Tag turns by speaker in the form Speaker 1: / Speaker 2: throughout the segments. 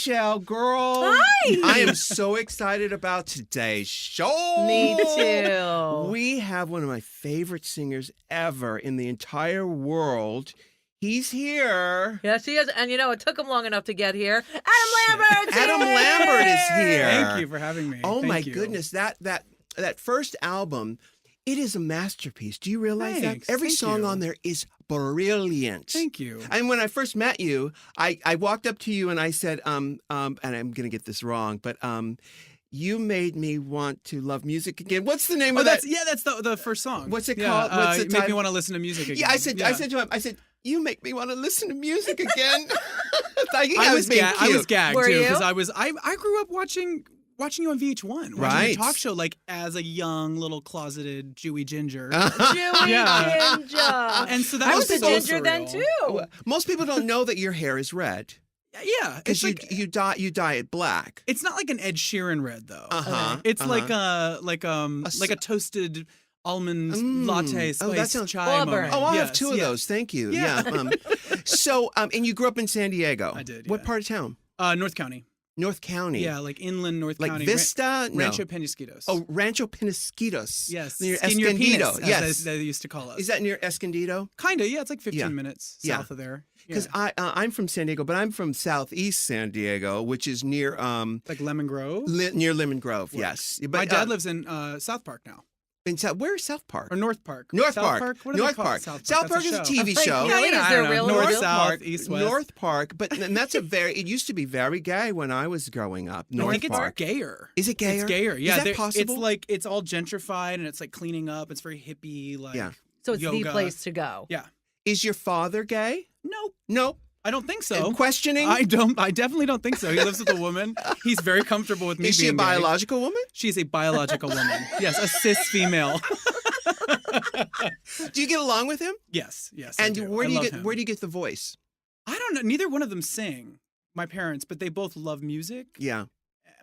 Speaker 1: Michelle, girl.
Speaker 2: Hi.
Speaker 1: I am so excited about today's show.
Speaker 2: Me too.
Speaker 1: We have one of my favorite singers ever in the entire world. He's here.
Speaker 2: Yes, he is. And you know, it took him long enough to get here. Adam Lambert.
Speaker 1: Adam Lambert is here.
Speaker 3: Thank you for having me.
Speaker 1: Oh
Speaker 3: Thank
Speaker 1: my
Speaker 3: you.
Speaker 1: goodness, that first album, it is a masterpiece. Do you realize
Speaker 3: Thanks.
Speaker 1: that? Every
Speaker 3: Thank
Speaker 1: song
Speaker 3: you.
Speaker 1: on there is brilliant.
Speaker 3: Thank you.
Speaker 1: And when I first met you, I walked up to you and I said, and I'm going to get this wrong, but you made me want to love music again. What's the name of that?
Speaker 3: That's the first song.
Speaker 1: What's it called? What's the
Speaker 3: you make me
Speaker 1: title?
Speaker 3: want to listen to music again.
Speaker 1: Yeah, I said to him, I said, you make me want to listen to music again. I was being cute.
Speaker 3: I was gagged
Speaker 2: Were
Speaker 3: too
Speaker 2: you?
Speaker 3: because I grew up watching you on VH1, watching
Speaker 1: Right.
Speaker 3: the talk show like as a young little closeted Jewy ginger.
Speaker 2: Jewy
Speaker 3: Yeah.
Speaker 2: ginger.
Speaker 3: And so that
Speaker 2: I
Speaker 3: was
Speaker 2: was a
Speaker 3: so
Speaker 2: ginger
Speaker 3: surreal.
Speaker 2: then too.
Speaker 1: Most people don't know that your hair is red
Speaker 3: Yeah,
Speaker 1: because
Speaker 3: it's like,
Speaker 1: you dye it black.
Speaker 3: it's not like an Ed Sheeran red though.
Speaker 1: Uh-huh.
Speaker 3: It's
Speaker 1: uh-huh.
Speaker 3: like a toasted almond latte spice
Speaker 1: that sounds-
Speaker 3: chai
Speaker 2: Auburn.
Speaker 3: moment.
Speaker 1: Oh, I'll have
Speaker 3: Yes,
Speaker 1: two of
Speaker 3: yes.
Speaker 1: those. Thank you.
Speaker 3: Yeah.
Speaker 1: And you grew up in San Diego.
Speaker 3: I did,
Speaker 1: What
Speaker 3: yeah.
Speaker 1: part of town?
Speaker 3: North County.
Speaker 1: North County.
Speaker 3: Yeah, like inland North
Speaker 1: Like
Speaker 3: County.
Speaker 1: Vista? No.
Speaker 3: Rancho Penasquitos.
Speaker 1: Oh, Rancho Penasquitos.
Speaker 3: yes.
Speaker 1: Near
Speaker 3: Skin your
Speaker 1: Escondido.
Speaker 3: penis, as
Speaker 1: Yes.
Speaker 3: they used to call us.
Speaker 1: Is that near Escondido?
Speaker 3: Kind of, yeah. It's like 15
Speaker 1: Yeah.
Speaker 3: minutes
Speaker 1: Yeah.
Speaker 3: south of there.
Speaker 1: Because
Speaker 3: Yeah.
Speaker 1: I'm from San Diego, but I'm from southeast San Diego, which is near
Speaker 3: Like Lemon Grove.
Speaker 1: near Lemon Grove.
Speaker 3: Right.
Speaker 1: Yes. But,
Speaker 3: My dad lives in South Park now.
Speaker 1: where's South Park?
Speaker 3: Or North Park.
Speaker 1: North
Speaker 3: South
Speaker 1: Park.
Speaker 3: What do they
Speaker 1: North
Speaker 3: call
Speaker 1: Park.
Speaker 3: it? South
Speaker 1: South Park
Speaker 3: That's
Speaker 1: is a TV
Speaker 2: Like,
Speaker 1: show.
Speaker 2: yeah,
Speaker 3: Yeah,
Speaker 2: is
Speaker 3: I
Speaker 2: there
Speaker 3: don't know.
Speaker 2: really
Speaker 3: North,
Speaker 2: real?
Speaker 3: South,
Speaker 1: Park,
Speaker 3: East, West.
Speaker 1: North Park, and that's it used to be very gay when I was growing up.
Speaker 3: I
Speaker 1: North
Speaker 3: think it's
Speaker 1: Park.
Speaker 3: gayer.
Speaker 1: Is it gayer?
Speaker 3: It's gayer. Yeah,
Speaker 1: Is that possible?
Speaker 3: It's all gentrified and it's like cleaning up. It's very hippie, like
Speaker 1: Yeah.
Speaker 2: So it's the
Speaker 3: yoga.
Speaker 2: place to go.
Speaker 3: Yeah.
Speaker 1: Is your father gay?
Speaker 3: Nope.
Speaker 1: No.
Speaker 3: I don't think so.
Speaker 1: Questioning?
Speaker 3: I definitely don't think so. He lives with a woman. He's very comfortable with me
Speaker 1: Is she a
Speaker 3: being gay.
Speaker 1: biological woman?
Speaker 3: She's a biological woman. Yes, a cis female.
Speaker 1: Do you get along with him?
Speaker 3: Yes.
Speaker 1: And
Speaker 3: I do.
Speaker 1: where
Speaker 3: I
Speaker 1: do you
Speaker 3: love
Speaker 1: get
Speaker 3: him.
Speaker 1: where do you get the voice?
Speaker 3: I don't know. Neither one of them sing. My parents, but they both love music.
Speaker 1: Yeah.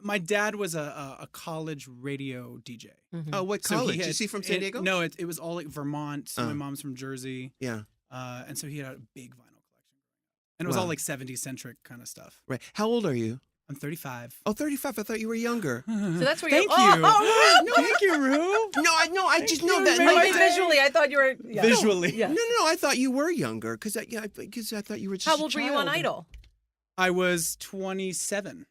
Speaker 3: My dad was a college radio DJ.
Speaker 2: Mhm.
Speaker 1: Oh, what
Speaker 3: So
Speaker 1: college?
Speaker 3: had-
Speaker 1: Is he from San Diego?
Speaker 3: No, it was all like Vermont. So my mom's from Jersey.
Speaker 1: Yeah.
Speaker 3: And so he had a big vinyl collection. And it was all
Speaker 1: Wow.
Speaker 3: like 70s centric kind of stuff.
Speaker 1: Right. How old are you?
Speaker 3: I'm 35.
Speaker 1: Oh, 35. I thought you were younger.
Speaker 2: So that's where
Speaker 3: Thank
Speaker 2: you.
Speaker 3: you.
Speaker 2: Oh,
Speaker 1: No,
Speaker 3: Thank you, Rue.
Speaker 1: No, I just know
Speaker 3: you.
Speaker 1: that.
Speaker 3: Made
Speaker 1: No,
Speaker 3: my
Speaker 2: I mean,
Speaker 3: day.
Speaker 2: visually, I thought you were. Yeah.
Speaker 3: Visually.
Speaker 2: Yeah.
Speaker 1: no, I thought you were younger because I thought you were just.
Speaker 2: How
Speaker 1: a
Speaker 2: old were you on
Speaker 1: child.
Speaker 2: Idol?
Speaker 3: I was 27.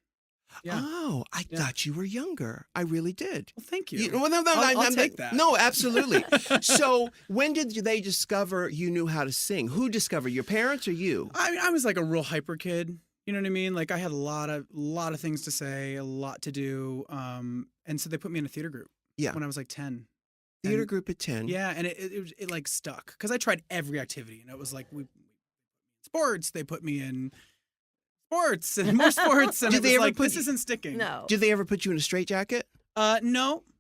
Speaker 3: Yeah.
Speaker 1: Oh, I
Speaker 3: Yeah.
Speaker 1: thought you were younger. I really did.
Speaker 3: Well, thank you.
Speaker 1: Well, no,
Speaker 3: I'll take that.
Speaker 1: No, absolutely. So, when did they discover you knew how to sing? Who discovered? Your parents or you?
Speaker 3: I was like a real hyper kid. You know what I mean? Like I had a lot of things to say, a lot to do. And so they put me in a theater group.
Speaker 1: Yeah.
Speaker 3: When I was like 10.
Speaker 1: Theater
Speaker 3: And-
Speaker 1: group at 10.
Speaker 3: Yeah, and it like stuck because I tried every activity, and it was like sports. They put me in sports and more sports, and
Speaker 1: Did
Speaker 3: it
Speaker 1: they
Speaker 3: was
Speaker 1: ever
Speaker 3: like
Speaker 1: put
Speaker 3: this
Speaker 1: you-
Speaker 3: isn't sticking.
Speaker 2: No.
Speaker 1: Did they ever put you in a straitjacket?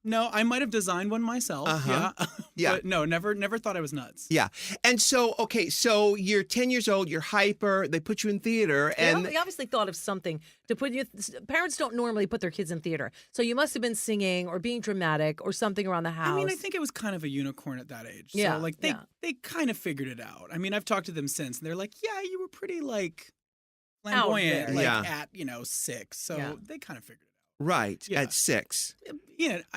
Speaker 3: No, I might have designed one myself.
Speaker 1: Uh-huh.
Speaker 3: Yeah,
Speaker 1: Yeah.
Speaker 3: But no, never thought I was nuts.
Speaker 1: Yeah. And so, okay, so you're 10 years old, you're hyper, they put you in theater, and
Speaker 2: They obviously thought of something to put you. Parents don't normally put their kids in theater, so you must have been singing or being dramatic or something around the house.
Speaker 3: I mean, I think it was kind of a unicorn at that age.
Speaker 2: Yeah,
Speaker 3: So like they kind of figured it out. I mean, I've talked to them since, and they're like, "Yeah, you were pretty like flamboyant,
Speaker 2: there.
Speaker 3: like
Speaker 1: Yeah.
Speaker 3: at 6." So
Speaker 2: Yeah.
Speaker 3: they kind of figured it
Speaker 1: right,
Speaker 3: Yeah.
Speaker 1: at 6.
Speaker 3: out.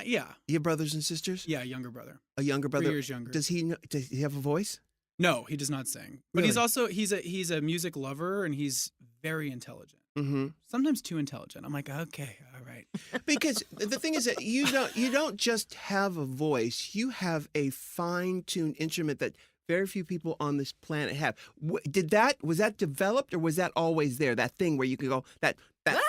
Speaker 3: Yeah.
Speaker 1: You have brothers and sisters?
Speaker 3: Yeah, younger brother.
Speaker 1: A younger brother?
Speaker 3: 3 years younger.
Speaker 1: Does he have a voice?
Speaker 3: No, he does not sing. But he's
Speaker 1: Really?
Speaker 3: also he's a music lover and he's very intelligent.
Speaker 1: Mm-hmm.
Speaker 3: Sometimes too intelligent. I'm like, okay, all right.
Speaker 1: Because the thing is that you don't just have a voice, you have a fine-tuned instrument that very few people on this planet have. Was that developed or was that always there? That thing where you can go, that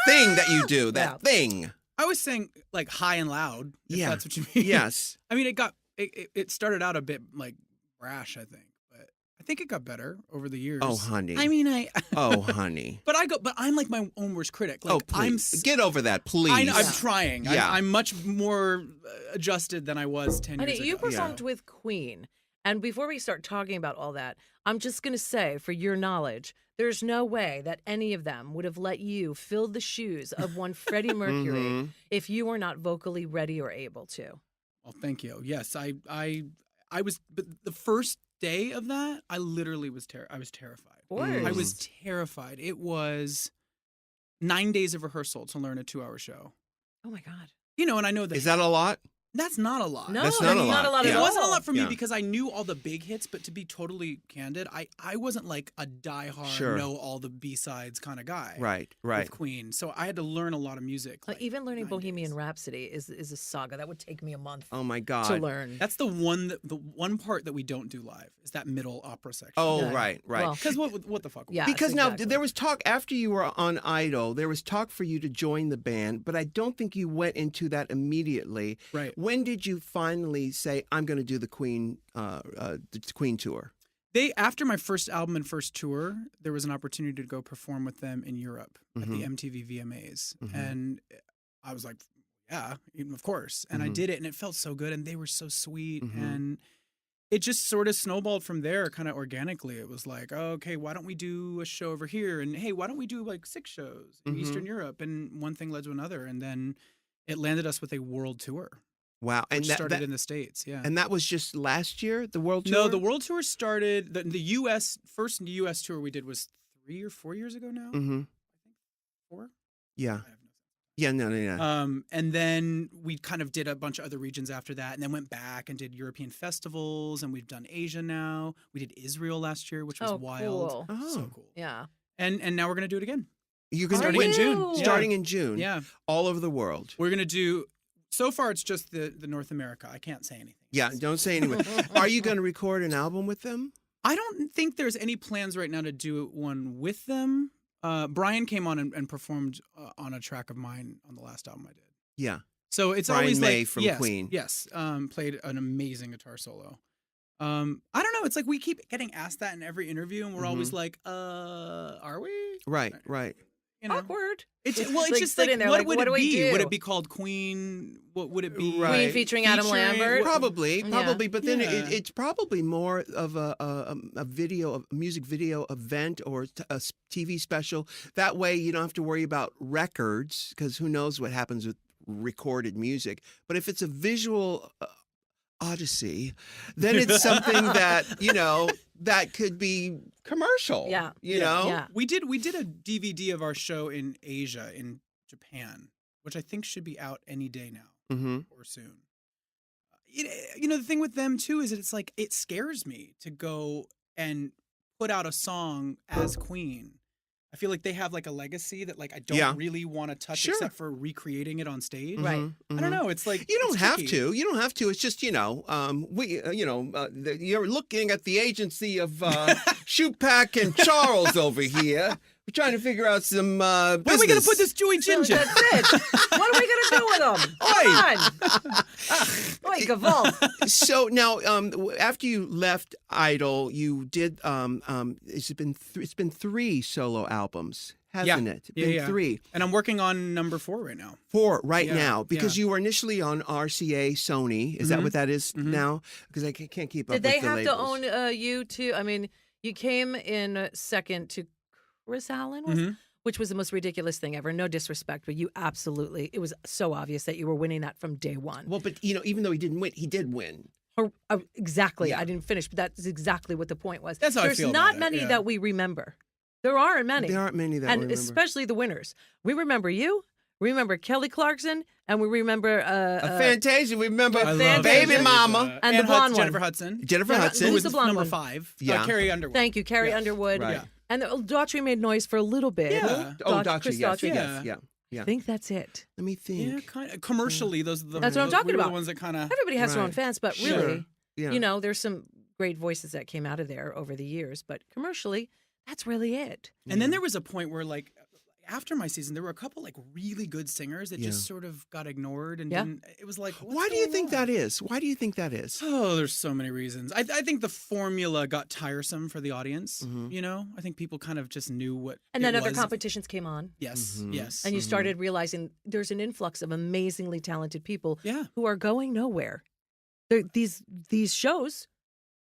Speaker 1: thing that you do, that thing.
Speaker 3: I was saying like high and loud, if
Speaker 1: Yeah.
Speaker 3: that's what you mean.
Speaker 1: Yes.
Speaker 3: I mean, it started out a bit like brash, I think, but I think it got better over the years.
Speaker 1: Oh, honey.
Speaker 3: I mean,
Speaker 1: Oh, honey.
Speaker 3: but I'm like my own worst critic. Like,
Speaker 1: Oh, please. Get over that, please.
Speaker 3: I'm
Speaker 2: Yeah.
Speaker 3: trying.
Speaker 1: Yeah.
Speaker 3: I'm much more adjusted than I was 10 years
Speaker 2: Honey,
Speaker 3: ago.
Speaker 2: you performed with Queen. And before we start talking about all that, I'm just going to say, for your knowledge, there's no way that any of them would have let you fill the shoes of one Freddie Mercury
Speaker 1: Mhm.
Speaker 2: if you were not vocally ready or able to.
Speaker 3: Well, thank you. Yes, I was. But the first day of that, I literally was. I was terrified.
Speaker 2: Of course.
Speaker 3: I was terrified. It was 9 days of rehearsal to learn a 2-hour show.
Speaker 2: Oh my God.
Speaker 3: You know, and I know that
Speaker 1: Is that a lot?
Speaker 3: that's not a lot.
Speaker 2: No,
Speaker 1: That's not a lot.
Speaker 3: It
Speaker 1: Yeah.
Speaker 3: wasn't a lot for me
Speaker 1: Yeah.
Speaker 3: because I knew all the big hits, but to be totally candid, I wasn't like a diehard,
Speaker 1: Sure.
Speaker 3: know all the B-sides kind of guy.
Speaker 1: Right.
Speaker 3: With Queen. So I had to learn a lot of music. Like
Speaker 2: Even learning
Speaker 3: 9
Speaker 2: Bohemian
Speaker 3: days.
Speaker 2: Rhapsody is a saga. That would take me a month
Speaker 1: Oh my God.
Speaker 2: to learn.
Speaker 3: That's the one part that we don't do live is that middle opera section.
Speaker 1: Oh,
Speaker 2: Yeah.
Speaker 1: right.
Speaker 2: Well,
Speaker 3: Because what the fuck?
Speaker 2: Yeah.
Speaker 1: Because
Speaker 2: exactly.
Speaker 1: now there was talk after you were on Idol, there was talk for you to join the band, but I don't think you went into that immediately.
Speaker 3: Right.
Speaker 1: When did you finally say, I'm going to do the Queen tour?
Speaker 3: After my first album and first tour, there was an opportunity to go perform with them in Europe at the MTV VMAs. And I was like, yeah, of course. And I did it and it felt so good and they were so sweet. And it just sort of snowballed from there kind of organically. It was like, oh, okay, why don't we do a show over here? And hey, why don't we do like 6 shows in Eastern Europe? And one thing led to another. And then it landed us with a world tour.
Speaker 1: Wow. And
Speaker 3: Which started in the States, yeah.
Speaker 1: And that was just last year, the world tour?
Speaker 3: No, the world tour started, the U.S., first U.S. tour we did was 3 or 4 years ago now.
Speaker 1: Mm-hmm.
Speaker 3: 4?
Speaker 1: Yeah.
Speaker 3: I have no sense.
Speaker 1: Yeah, no.
Speaker 3: And then we kind of did a bunch of other regions after that and then went back and did European festivals and we've done Asia now. We did Israel last year, which was wild.
Speaker 2: Cool.
Speaker 1: Oh.
Speaker 3: So cool.
Speaker 2: Yeah.
Speaker 3: And now we're going to do it again.
Speaker 1: You're going to
Speaker 3: Starting in June. Yeah.
Speaker 1: Starting in June.
Speaker 3: Yeah.
Speaker 1: All over the world.
Speaker 3: We're going to do, so far it's just the North America. I can't say anything.
Speaker 1: Yeah, don't say anyway. Are you going to record an album with them?
Speaker 3: I don't think there's any plans right now to do one with them. Brian came on and performed on a track of mine on the last album I did.
Speaker 1: Yeah.
Speaker 3: So it's
Speaker 1: Brian
Speaker 3: always
Speaker 1: May
Speaker 3: like
Speaker 1: from
Speaker 3: yes,
Speaker 1: Queen.
Speaker 3: Yes, played an amazing guitar solo. I don't know. It's like we keep getting asked that in every interview, and we're always like, "Are we?"
Speaker 1: Right.
Speaker 3: You know?
Speaker 2: Awkward.
Speaker 3: It's
Speaker 2: It's
Speaker 3: well, it's
Speaker 2: like
Speaker 3: just like
Speaker 2: sitting there
Speaker 3: what
Speaker 2: like,
Speaker 3: would
Speaker 2: what
Speaker 3: it
Speaker 2: do we
Speaker 3: be?
Speaker 2: do?
Speaker 3: Would it be called Queen? What would it be?
Speaker 1: Right.
Speaker 2: Queen featuring Adam Lambert.
Speaker 1: Probably,
Speaker 2: Yeah.
Speaker 1: but then
Speaker 3: Yeah.
Speaker 1: it's probably more of a video, a music video event or a TV special. That way, you don't have to worry about records because who knows what happens with recorded music. But if it's a visual odyssey, then it's something that that could be commercial.
Speaker 2: Yeah.
Speaker 1: you know.
Speaker 2: Yeah.
Speaker 3: We did a DVD of our show in Asia, in Japan, which I think should be out any day now
Speaker 1: Mm-hmm.
Speaker 3: or soon. The thing with them too is that it's like it scares me to go and put out a song as Queen. I feel like they have like a legacy that like I don't really want to touch
Speaker 1: Sure.
Speaker 3: except for recreating it on stage.
Speaker 2: Right.
Speaker 3: I don't know. It's like
Speaker 1: You don't
Speaker 3: it's
Speaker 1: have
Speaker 3: tricky.
Speaker 1: to. You don't have to. It's just you're looking at the agency of Shupak and Charles over here. We're trying to figure out some
Speaker 3: Where are we gonna put this Joey
Speaker 2: So
Speaker 3: Ginger?
Speaker 2: that's it. What are we going to do with them? Come on. Oi, Gavalt.
Speaker 1: So now, after you left Idol, you did. It's been 3 solo albums, hasn't it?
Speaker 3: Yeah,
Speaker 1: Been
Speaker 3: yeah.
Speaker 1: 3,
Speaker 3: And I'm working on number 4 right now.
Speaker 1: 4 right
Speaker 3: Yeah,
Speaker 1: now because
Speaker 3: yeah.
Speaker 1: you were initially on RCA Sony. Is that what that is now? Because I can't keep up.
Speaker 2: Did they
Speaker 1: with the
Speaker 2: have to
Speaker 1: labels.
Speaker 2: own you too? I mean, you came in second to Chris Allen, which was the most ridiculous thing ever. No disrespect, but you absolutely, it was so obvious that you were winning that from day one.
Speaker 1: Well, but even though he didn't win, he did win.
Speaker 2: Exactly.
Speaker 1: Yeah.
Speaker 2: I didn't finish, but that's exactly what the point was.
Speaker 3: That's how I
Speaker 2: There's
Speaker 3: feel
Speaker 2: not
Speaker 3: about it,
Speaker 2: many
Speaker 3: yeah.
Speaker 2: that we remember. There aren't many.
Speaker 1: There aren't many that
Speaker 2: and
Speaker 1: we remember.
Speaker 2: especially the winners. We remember you. We remember Kelly Clarkson, and we remember
Speaker 1: A Fantasia. We remember
Speaker 2: I love
Speaker 1: Baby
Speaker 2: Fantasia.
Speaker 1: Mama.
Speaker 2: And the blonde one.
Speaker 3: Jennifer Hudson.
Speaker 1: Jennifer
Speaker 2: Yeah,
Speaker 1: Hudson.
Speaker 3: Who
Speaker 2: Who's
Speaker 3: was
Speaker 2: the blonde
Speaker 3: number
Speaker 2: one?
Speaker 3: 5.
Speaker 1: Yeah.
Speaker 3: Carrie Underwood.
Speaker 2: Thank you, Carrie
Speaker 3: Yes.
Speaker 2: Underwood.
Speaker 1: Right.
Speaker 3: Yeah.
Speaker 2: And Daughtry made noise for a little bit.
Speaker 3: Yeah.
Speaker 1: Daughtry,
Speaker 2: Chris
Speaker 1: yes,
Speaker 2: Daughtry.
Speaker 1: yes, yeah.
Speaker 2: I think that's it.
Speaker 1: Let me think.
Speaker 3: Yeah, kind of. Commercially, those are the
Speaker 2: That's what I'm talking
Speaker 3: we were
Speaker 2: about.
Speaker 3: the ones that kind of.
Speaker 2: Everybody has their own
Speaker 1: Right.
Speaker 2: fans, but
Speaker 1: Sure.
Speaker 2: really,
Speaker 1: Yeah.
Speaker 2: there's some great voices that came out of there over the years. But commercially, that's really it.
Speaker 3: And then there was a point where, like, after my season, there were a couple like really good singers that
Speaker 1: Yeah.
Speaker 3: just sort of got ignored, and
Speaker 2: Yeah.
Speaker 3: didn't, it was like, what's
Speaker 1: Why do you
Speaker 3: going
Speaker 1: think
Speaker 3: on?
Speaker 1: that is? Why do you think that is?
Speaker 3: Oh, there's so many reasons. I think the formula got tiresome for the audience. I think people kind of just knew what.
Speaker 2: And
Speaker 3: it
Speaker 2: then other
Speaker 3: was.
Speaker 2: competitions came on,
Speaker 3: Yes,
Speaker 1: Mhm.
Speaker 3: yes.
Speaker 2: and you started realizing there's an influx of amazingly talented people
Speaker 3: yeah.
Speaker 2: who are going nowhere. These shows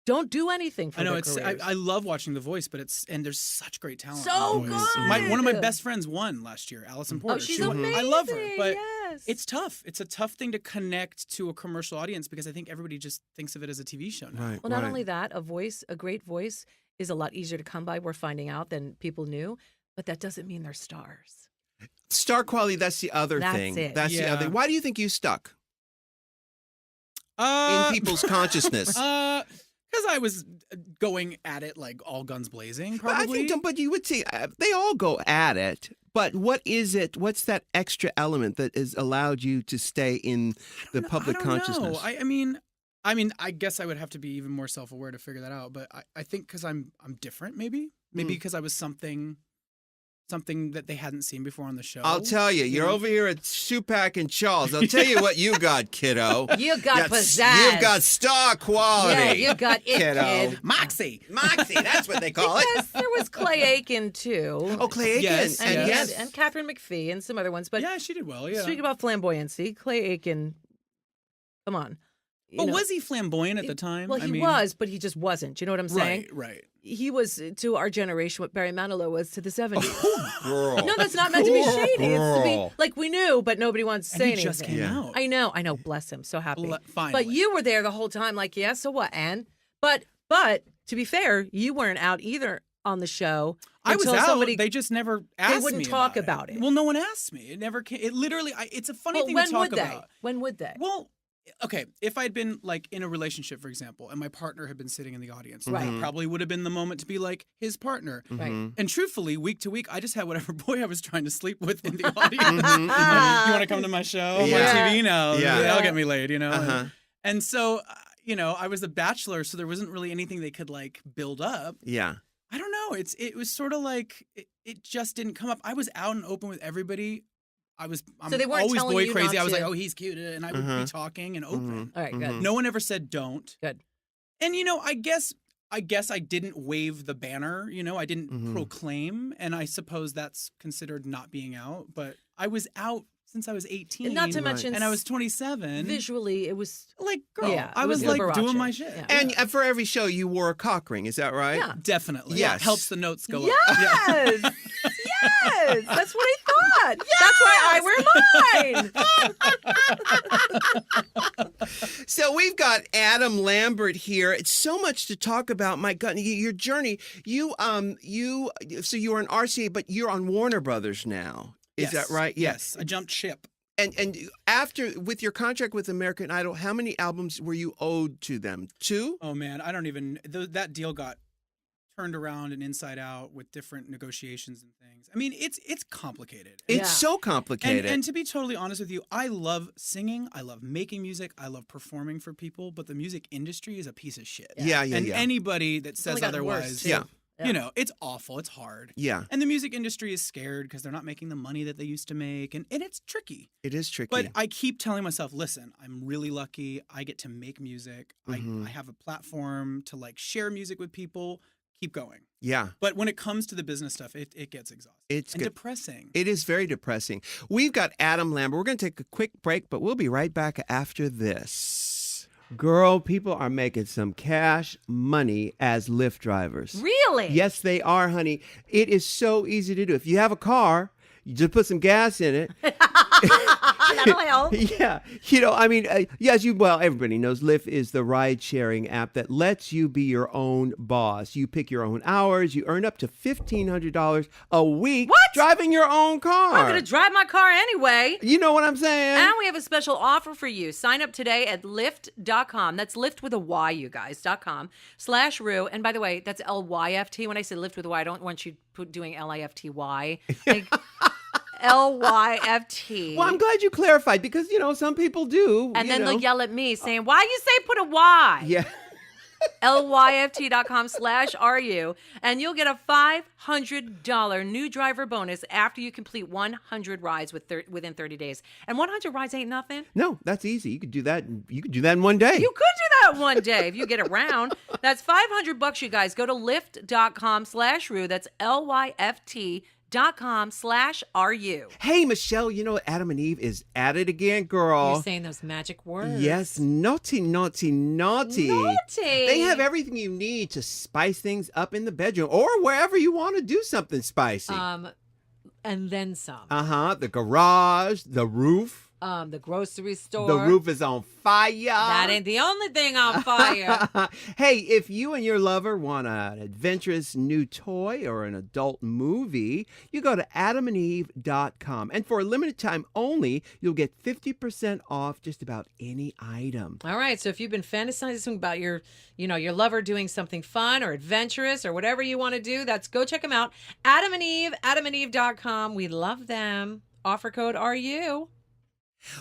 Speaker 2: don't do anything for
Speaker 3: I know
Speaker 2: their
Speaker 3: it's.
Speaker 2: careers.
Speaker 3: I love watching The Voice, but and there's such great talent.
Speaker 2: So
Speaker 3: in The Voice.
Speaker 2: good!
Speaker 3: One of my best friends won last year, Allison Porter.
Speaker 2: Oh, she's
Speaker 3: She won.
Speaker 2: amazing.
Speaker 3: I love her, but
Speaker 2: yes.
Speaker 3: it's tough. It's a tough thing to connect to a commercial audience because I think everybody just thinks of it as a TV show now.
Speaker 1: Right.
Speaker 2: Well, not only that, a great voice is a lot easier to come by. We're finding out than people knew, but that doesn't mean they're stars.
Speaker 1: Star quality, that's the other
Speaker 2: That's
Speaker 1: thing.
Speaker 2: it.
Speaker 1: That's the other thing. Why do you think you stuck in people's consciousness?
Speaker 3: Because I was going at it like all guns blazing,
Speaker 1: But I
Speaker 3: probably.
Speaker 1: think, but you would see, they all go at it. But what is it? What's that extra element that has allowed you to stay in the public consciousness?
Speaker 3: I mean, I guess I would have to be even more self-aware to figure that out. But I think because I'm different, maybe because I was something that they hadn't seen before on the show.
Speaker 1: I'll tell you, you're over here at Supak and Charles. I'll tell you what you got, kiddo.
Speaker 2: You got pizzazz.
Speaker 1: You've got star quality.
Speaker 2: Yeah, you got it,
Speaker 1: kiddo.
Speaker 2: kid.
Speaker 3: Moxie.
Speaker 1: Moxie, that's what they call it.
Speaker 2: Because there was Clay Aiken too.
Speaker 1: Oh, Clay Aiken.
Speaker 3: Yes,
Speaker 2: and,
Speaker 3: yes.
Speaker 2: and Catherine McPhee and some other ones. But
Speaker 3: Yeah, she did well. Yeah.
Speaker 2: speaking about flamboyancy, Clay Aiken, come on.
Speaker 3: But was he flamboyant at the time?
Speaker 2: Well, he was, but he just wasn't. Do you know what I'm saying?
Speaker 3: Right.
Speaker 2: He was to our generation what Barry Manilow was to the 70s.
Speaker 1: Girl.
Speaker 2: No, that's not meant to be shady. It's to be
Speaker 1: Girl.
Speaker 2: like we knew, but nobody wants to say
Speaker 3: And he
Speaker 2: anything.
Speaker 3: just came
Speaker 1: Yeah.
Speaker 3: out.
Speaker 2: I know. Bless him. So happy.
Speaker 3: Finally.
Speaker 2: But you were there the whole time, like, yeah, so what, Ann? But to be fair, you weren't out either on the show.
Speaker 3: I was
Speaker 2: until
Speaker 3: out.
Speaker 2: somebody.
Speaker 3: They just never asked me.
Speaker 2: wouldn't talk about it.
Speaker 3: Well, no one asked me. It never came. It literally. It's a funny
Speaker 2: Well,
Speaker 3: thing
Speaker 2: when
Speaker 3: to talk
Speaker 2: would they?
Speaker 3: about.
Speaker 2: When would they?
Speaker 3: Well, okay. If I'd been like in a relationship, for example, and my partner had been sitting in the audience,
Speaker 2: Right.
Speaker 3: that probably would have been the moment to be like his partner.
Speaker 2: Right.
Speaker 3: And truthfully, week to week, I just had whatever boy I was trying to sleep with in the audience. You want to come to my show? I'm
Speaker 1: Yeah.
Speaker 3: on TV now.
Speaker 1: Yeah.
Speaker 3: That'll get me laid,
Speaker 1: Uh-huh.
Speaker 3: And so, I was a bachelor, so there wasn't really anything they could like build up.
Speaker 1: Yeah.
Speaker 3: I don't know. It was sort of like it just didn't come up. I was out and open with everybody. I'm
Speaker 2: So they weren't
Speaker 3: always
Speaker 2: telling
Speaker 3: boy
Speaker 2: you
Speaker 3: crazy.
Speaker 2: not
Speaker 3: I was
Speaker 2: to-
Speaker 3: like, oh, he's cute, and I would be talking and open.
Speaker 2: All right, good.
Speaker 3: No one ever said don't.
Speaker 2: Good.
Speaker 3: And I guess I didn't wave the banner. I didn't proclaim, and I suppose that's considered not being out. But I was out since I was 18.
Speaker 2: Not to mention,
Speaker 3: and I was 27.
Speaker 2: visually, it was
Speaker 3: Like, girl,
Speaker 2: Yeah,
Speaker 3: I
Speaker 2: it
Speaker 3: was
Speaker 2: was
Speaker 3: like
Speaker 2: Liberace.
Speaker 3: doing my shit.
Speaker 2: Yeah.
Speaker 1: And for every show, you wore a cock ring. Is that right?
Speaker 2: Yeah.
Speaker 3: Definitely.
Speaker 1: Yes.
Speaker 3: Helps the notes go up.
Speaker 2: Yes, yes, that's what I thought. That's why I wear mine.
Speaker 1: So we've got Adam Lambert here. It's so much to talk about. My God, your journey. So you were on RCA, but you're on Warner Brothers now. Is that right?
Speaker 3: Yes. I jumped ship.
Speaker 1: And after, with your contract with American Idol, how many albums were you owed to them? 2?
Speaker 3: Oh man, I don't even. That deal got turned around and inside out with different negotiations and things. I mean, it's complicated.
Speaker 1: It's
Speaker 2: Yeah.
Speaker 1: so complicated.
Speaker 3: And to be totally honest with you, I love singing. I love making music. I love performing for people. But the music industry is a piece of shit.
Speaker 1: Yeah.
Speaker 3: And anybody that says
Speaker 2: only gotten worse,
Speaker 3: otherwise,
Speaker 2: too.
Speaker 1: Yeah.
Speaker 2: Yeah.
Speaker 3: it's awful. It's hard.
Speaker 1: Yeah,
Speaker 3: And the music industry is scared because they're not making the money that they used to make. And it's tricky.
Speaker 1: it is tricky.
Speaker 3: But I keep telling myself, listen, I'm really lucky. I get to make music. I have a platform to like share music with people. Keep going.
Speaker 1: Yeah.
Speaker 3: But when it comes to the business stuff, it gets exhausting.
Speaker 1: It's
Speaker 3: and
Speaker 1: good.
Speaker 3: depressing.
Speaker 1: It is very depressing. We've got Adam Lambert. We're going to take a quick break, but we'll be right back after this. Girl, people are making some cash money as Lyft drivers.
Speaker 2: Really?
Speaker 1: Yes, they are, honey. It is so easy to do. If you have a car, you just put some gas in it.
Speaker 2: That'll help.
Speaker 1: Yeah. Everybody knows Lyft is the ride-sharing app that lets you be your own boss. You pick your own hours. You earn up to $1,500 a week
Speaker 2: What?
Speaker 1: driving your own car.
Speaker 2: I'm going to drive my car anyway.
Speaker 1: You know what I'm saying?
Speaker 2: And we have a special offer for you. Sign up today at Lyft.com. That's Lyft with a Y, you guys, .com/Rue. And by the way, that's Lyft. When I say Lyft with a Y, I don't want you doing Lifty. Like, Lyft.
Speaker 1: Well, I'm glad you clarified because, some people do.
Speaker 2: And then they'll yell at me saying, why you say put a Y?
Speaker 1: Yeah.
Speaker 2: Lyft.com/RU. And you'll get a $500 new driver bonus after you complete 100 rides within 30 days. And 100 rides ain't nothing.
Speaker 1: No, that's easy. You could do that. You could do that in one day.
Speaker 2: You could do that one day if you get around. That's $500, you guys. Go to Lyft.com/Rue. That's Lyft.com/RU.
Speaker 1: Hey, Michelle, Adam and Eve is at it again, girl.
Speaker 4: You're saying those magic words.
Speaker 1: Yes, naughty, naughty, naughty.
Speaker 2: Naughty.
Speaker 1: They have everything you need to spice things up in the bedroom or wherever you want to do something spicy.
Speaker 4: And then some.
Speaker 1: The garage, the roof.
Speaker 2: The grocery store.
Speaker 1: The roof is on fire.
Speaker 2: That ain't the only thing on fire.
Speaker 1: Hey, if you and your lover want an adventurous new toy or an adult movie, you go to adamandeve.com. And for a limited time only, you'll get 50% off just about any item.
Speaker 2: All right. So if you've been fantasizing about your lover doing something fun or adventurous or whatever you want to do, go check them out. Adam and Eve, adamandeve.com. We love them. Offer code RU.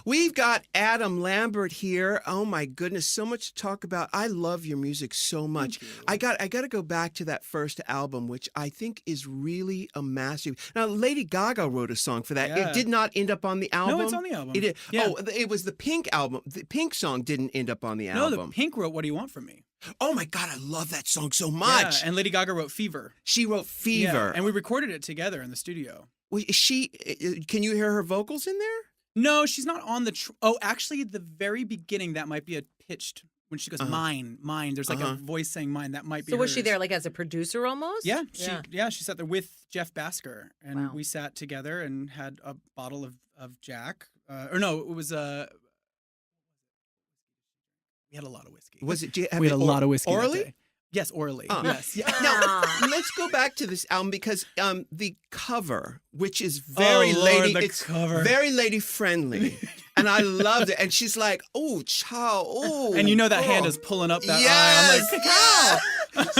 Speaker 1: We've got Adam Lambert here. Oh my goodness, so much to talk about. I love your music so much. I got to go back to that first album, which I think is really a massive. Now, Lady Gaga wrote a song for that.
Speaker 3: Yeah.
Speaker 1: It did not end up on the album.
Speaker 3: No, it's on the album.
Speaker 1: It did.
Speaker 3: Yeah.
Speaker 1: Oh, it was the Pink album. The Pink song didn't end up on the album.
Speaker 3: No, the Pink wrote "What Do You Want From Me."
Speaker 1: Oh my God, I love that song so much.
Speaker 3: Yeah, and Lady Gaga wrote "Fever."
Speaker 1: She wrote Fever.
Speaker 3: Yeah, and we recorded it together in the studio.
Speaker 1: Can you hear her vocals in there?
Speaker 3: No, she's not on the. Actually, at the very beginning, that might be a pitched when she goes mine. There's like a voice saying mine. That might be.
Speaker 2: So was she
Speaker 3: hers.
Speaker 2: there like as a producer almost?
Speaker 3: Yeah, she sat there with Jeff Basker, and
Speaker 2: Wow.
Speaker 3: we sat together and had a bottle of Jack. Or no, it was we had a lot of whiskey.
Speaker 1: Was it?
Speaker 3: We had a lot of whiskey. that
Speaker 1: Orally?
Speaker 3: day. Yes, orally. Yes. Yeah.
Speaker 1: Now, let's go back to this album because the cover, which is very very lady friendly, and I loved it. And she's like, "Oh, child, oh,"
Speaker 3: And you know that hand is pulling up that eye. I'm like,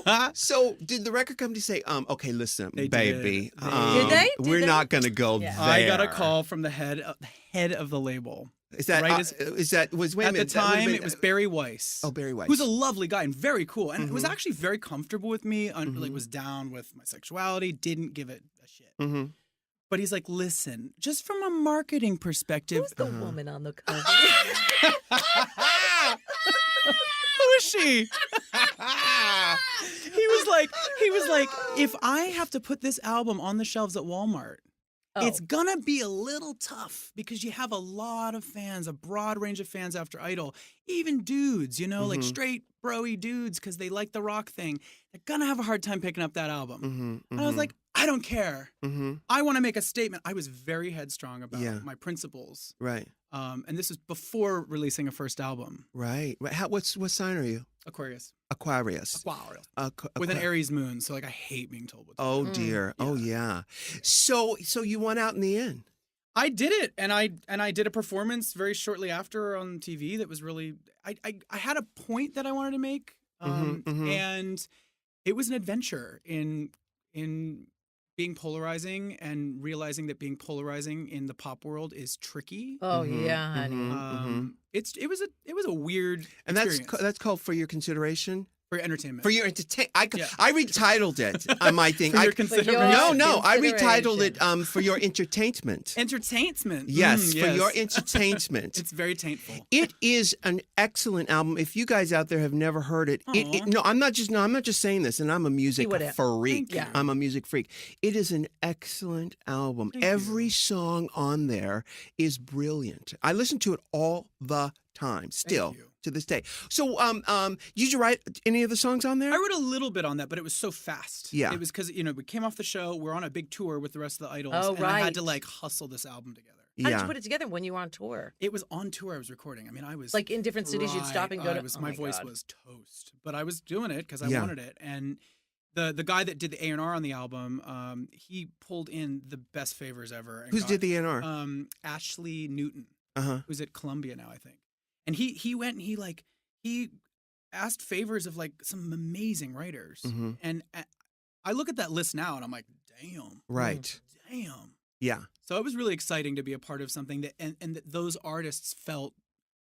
Speaker 1: "Cacao." So did the record company say, "Okay, listen,
Speaker 3: They
Speaker 1: baby,
Speaker 3: did.
Speaker 2: Did they?
Speaker 1: we're not going to go there"?
Speaker 3: I got a call from the head of the label.
Speaker 1: Is that
Speaker 3: right
Speaker 1: wait a
Speaker 3: At
Speaker 1: minute,
Speaker 3: the time, it was Barry Weiss.
Speaker 1: Oh, Barry Weiss.
Speaker 3: Who's a lovely guy and very cool, and was actually very comfortable with me. Like, was down with my sexuality, didn't give it a shit.
Speaker 1: Mm-hmm.
Speaker 3: But he's like, listen, just from a marketing perspective,
Speaker 2: Who's the woman on the cover?
Speaker 3: who is she? He was like, if I have to put this album on the shelves at Walmart, it's gonna be a little tough because you have a lot of fans, a broad range of fans after Idol, even dudes, like straight bro-y dudes because they like the rock thing. They're gonna have a hard time picking up that album. And I was like, I don't care. I want to make a statement. I was very headstrong about my principles.
Speaker 1: Right.
Speaker 3: And this is before releasing a first album.
Speaker 1: Right. What sign are you?
Speaker 3: Aquarius. With an Aries moon, so like I hate being told what to do.
Speaker 1: Oh dear. Yeah. Oh yeah. So you won out in the end.
Speaker 3: I did it, and I did a performance very shortly after on TV that was really I had a point that I wanted to make, and it was an adventure in being polarizing and realizing that being polarizing in the pop world is tricky.
Speaker 2: Oh yeah, honey.
Speaker 3: It was a weird
Speaker 1: and
Speaker 3: experience.
Speaker 1: that's called For Your Consideration.
Speaker 3: For entertainment.
Speaker 1: For your entertainment. I retitled it on my thing.
Speaker 3: For your consideration.
Speaker 1: No. I retitled it For Your Entertainment.
Speaker 3: Entertainment.
Speaker 1: Yes, for your entertainment.
Speaker 3: It's very taintful.
Speaker 1: It is an excellent album. If you guys out there have never heard it, I'm not just saying this, and I'm a music freak.
Speaker 2: Yeah.
Speaker 1: I'm a music freak. It is an excellent album. Every song on there is brilliant. I listen to it all the time, still to this day. So, did you write any of the songs on there?
Speaker 3: I wrote a little bit on that, but it was so fast.
Speaker 1: Yeah.
Speaker 3: It was because, we came off the show, we're on a big tour with the rest of the Idols,
Speaker 2: and
Speaker 3: I had to hustle this album together.
Speaker 2: How did you put it together when you were on tour?
Speaker 3: It was on tour I was recording. I mean, I was
Speaker 2: like in different cities you'd stop and go to.
Speaker 3: My voice was toast, but I was doing it because I wanted it. And the guy that did the A&R on the album, he pulled in the best favors ever.
Speaker 1: Who did the A&R?
Speaker 3: Ashley Newton, who's at Columbia now, I think. And he went and he asked favors of like some amazing writers. And I look at that list now and I'm like, damn.
Speaker 1: Right.
Speaker 3: Damn.
Speaker 1: Yeah.
Speaker 3: So it was really exciting to be a part of something that and that those artists felt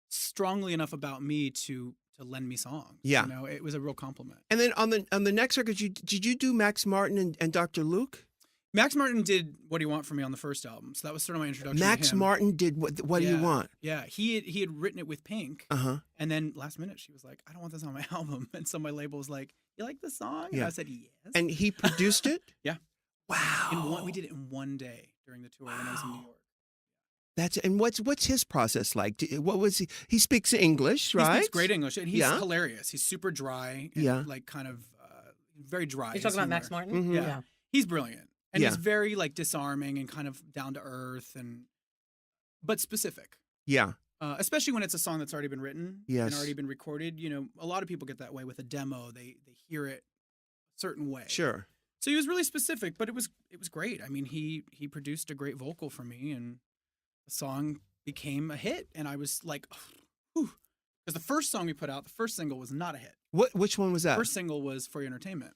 Speaker 3: strongly enough about me to lend me songs.
Speaker 1: Yeah.
Speaker 3: It was a real compliment.
Speaker 1: And then on the next record, did you do Max Martin and Dr. Luke?
Speaker 3: Max Martin did What Do You Want From Me on the first album, so that was sort of my introduction
Speaker 1: Max
Speaker 3: to him.
Speaker 1: Martin did What Do You Want?
Speaker 3: Yeah, he had written it with Pink, and then last minute she was like, I don't want this on my album, and so my label was like, you like the song? And I said, yes.
Speaker 1: And he produced it?
Speaker 3: Yeah.
Speaker 1: Wow.
Speaker 3: We did it in one day during the tour when I was in New York.
Speaker 1: And what's his process like? What was he? He speaks English, right?
Speaker 3: He speaks great English, and he's hilarious. He's super dry, and like kind of very dry.
Speaker 2: You're talking about Max Martin?
Speaker 3: Yeah. He's brilliant. And he's very like disarming and kind of down to earth, but specific.
Speaker 1: Yeah.
Speaker 3: Especially when it's a song that's already been written
Speaker 1: Yes.
Speaker 3: and already been recorded. You know, a lot of people get that way with a demo. They hear it a certain way.
Speaker 1: Sure.
Speaker 3: So he was really specific, but it was great. I mean, he produced a great vocal for me, and the song became a hit. And I was like, whew. Because the first song we put out, the first single was not a hit.
Speaker 1: Which one was that?
Speaker 3: First single was For Your Entertainment.